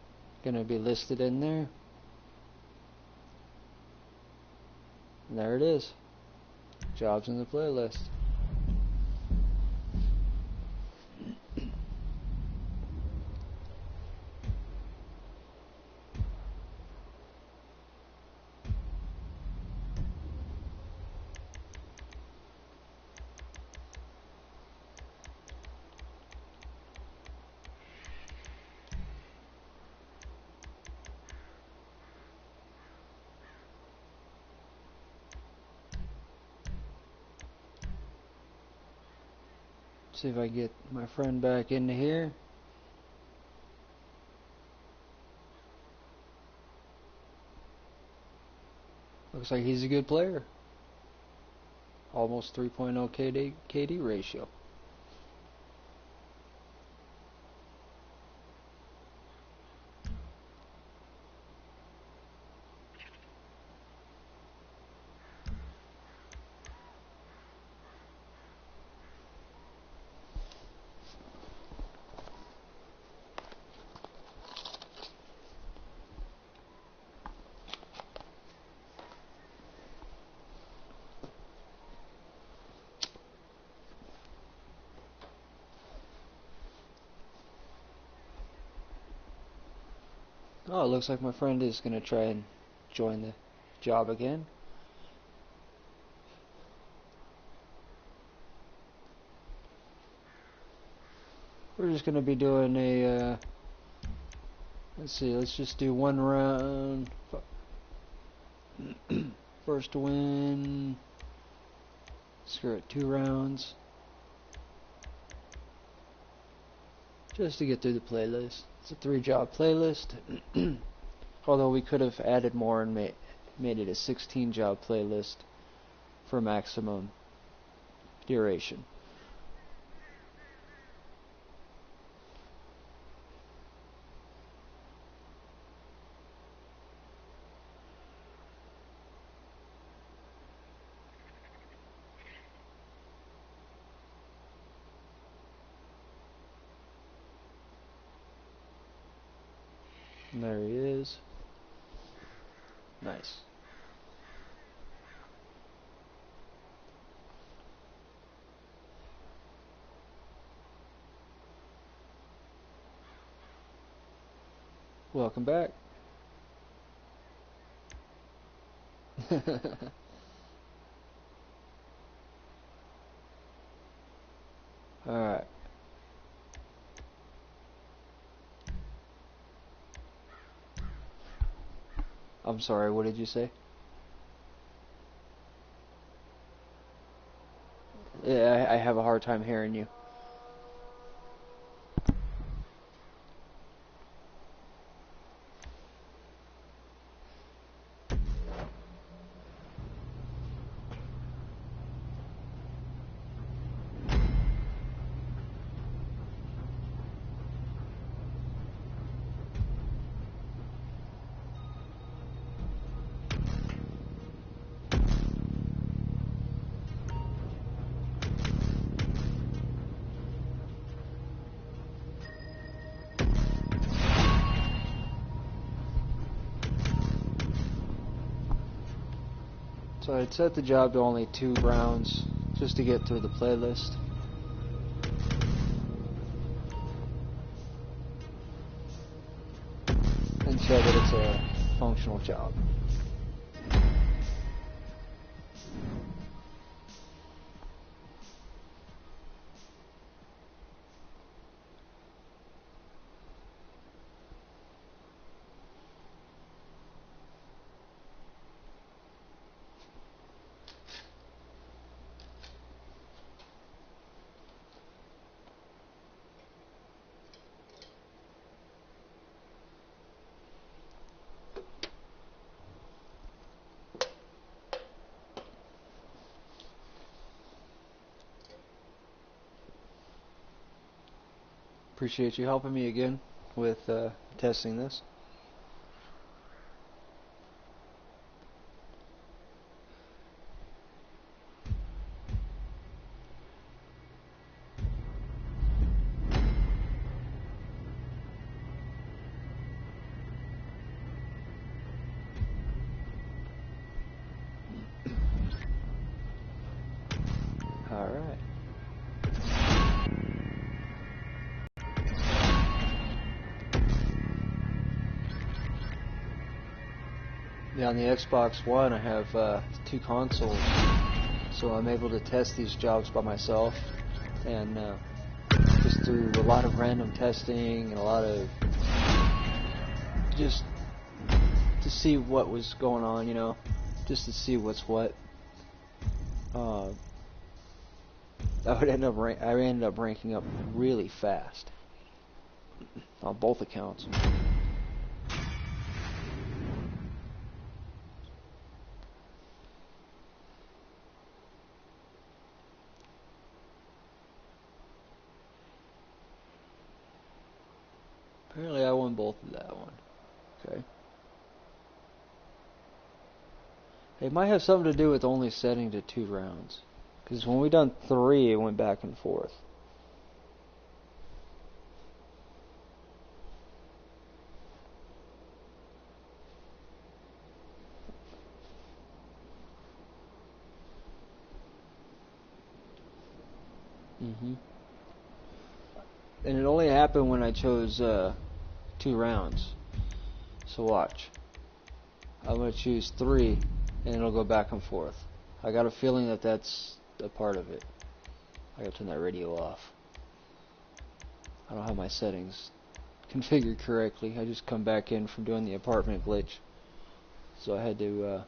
gonna be listed in there. And there it is. Jobs in the playlist. See if I get my friend back into here. Looks like he's a good player. Almost 3.0 KD ratio. Oh, it looks like my friend is going to try and join the job again. We're just going to be doing a, let's see, let's just do one round. First to win. Screw it, 2 rounds. Just to get through the playlist. It's a 3-job playlist. Although we could have added more and made it a 16-job playlist for maximum duration. And there he is. Nice. Welcome back. Alright. I'm sorry, what did you say? Yeah, I have a hard time hearing you. So I'd set the job to only 2 rounds just to get through the playlist. And show that it's a functional job. Appreciate you helping me again with testing this. Alright. Yeah, on the Xbox One I have 2 consoles, so I'm able to test these jobs by myself, and just through a lot of random testing and a lot of just to see what was going on, you know, just to see what's what. I ended up ranking up really fast on both accounts. Apparently I won both of that one. Okay. It might have something to do with only setting to 2 rounds. Because when we done 3, it went back and forth. And it only happened when I chose 2 rounds. So watch. I'm going to choose 3, and it'll go back and forth. I got a feeling that that's a part of it. I gotta turn that radio off. I don't have my settings configured correctly. I just come back in from doing the apartment glitch. So I had to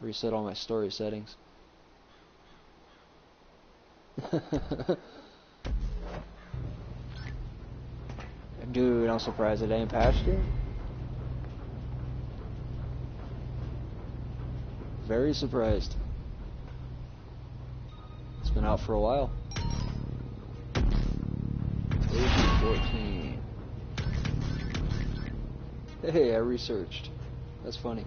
reset all my story settings. Dude, I'm surprised it ain't patched yet. Very surprised. It's been out for a while. 14. Hey, I researched. That's funny.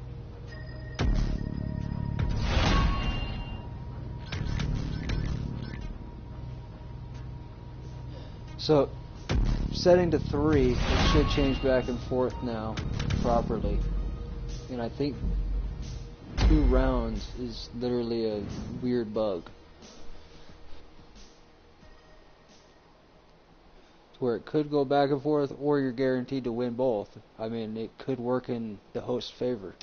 So, setting to 3, it should change back and forth now properly. And I think 2 rounds is literally a weird bug. Where it could go back and forth, or you're guaranteed to win both. I mean, it could work in the host's favor.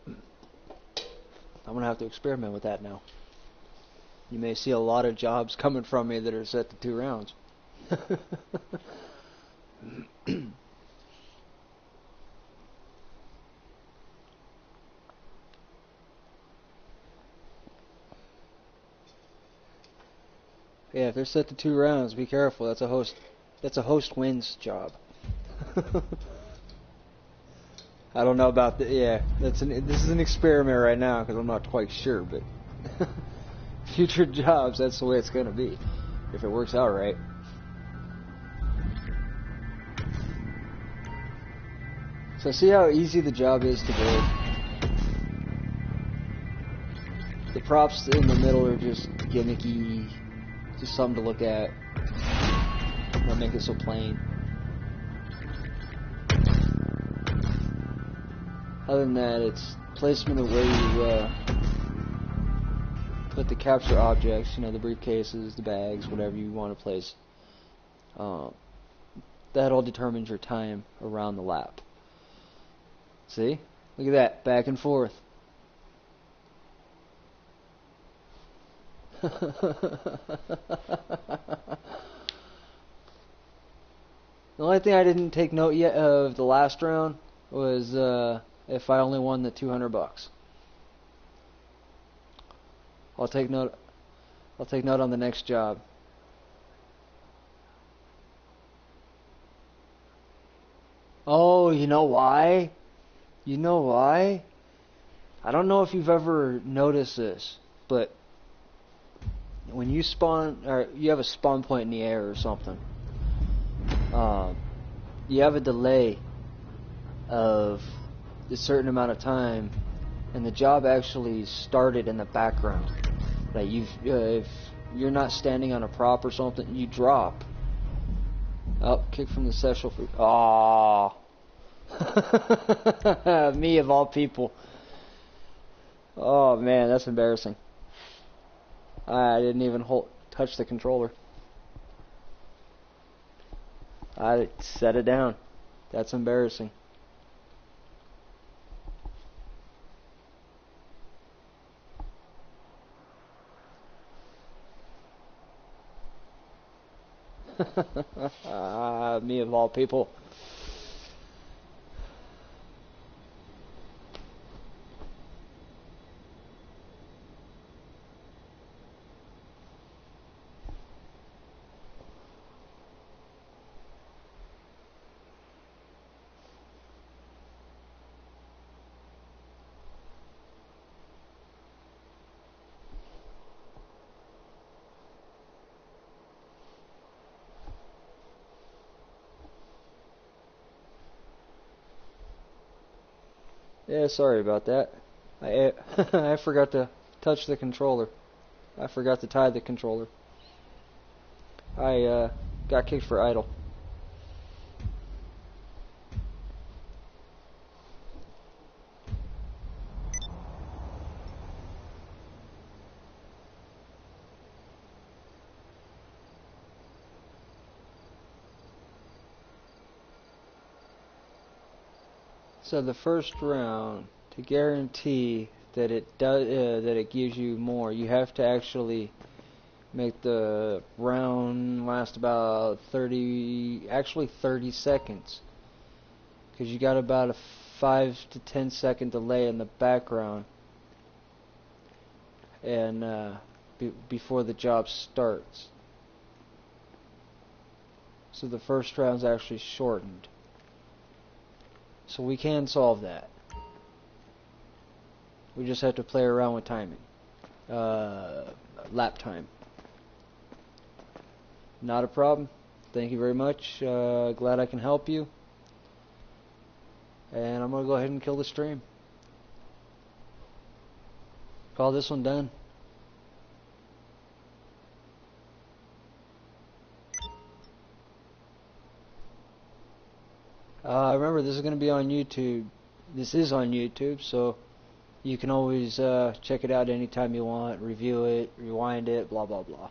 I'm gonna have to experiment with that now. You may see a lot of jobs coming from me that are set to 2 rounds. Yeah, if they're set to 2 rounds, be careful. That's a host. That's a host wins job. I don't know about the. Yeah, this is an experiment right now because I'm not quite sure, but future jobs, that's the way it's gonna be if it works out right. So see how easy the job is to build. The props in the middle are just gimmicky. Just something to look at. Don't make it so plain. Other than that, it's placement of where you put the capture objects, you know, the briefcases, the bags, whatever you want to place. That all determines your time around the lap. See? Look at that, back and forth. The only thing I didn't take note yet of the last round was if I only won the $200. I'll take note on the next job. Oh, you know why? You know why? I don't know if you've ever noticed this, but when you spawn, or you have a spawn point in the air or something, you have a delay of a certain amount of time, and the job actually started in the background. Like if you're not standing on a prop or something, you drop. Oh, kick from the session. Aww. Me of all people. Oh man, that's embarrassing. I didn't even touch the controller. I set it down. That's embarrassing. Me of all people. Yeah, sorry about that. I forgot to touch the controller. I forgot to tie the controller. I got kicked for idle. So the first round, to guarantee that it gives you more, you have to actually make the round last about 30 seconds, because you got about a 5 to 10 second delay in the background and before the job starts. So the first round's actually shortened. So we can solve that. We just have to play around with timing. Lap time. Not a problem. Thank you very much. Glad I can help you. And I'm going to go ahead and kill the stream. Call this one done. Remember, this is going to be on YouTube. This is on YouTube, so you can always check it out anytime you want, review it, rewind it, blah, blah, blah.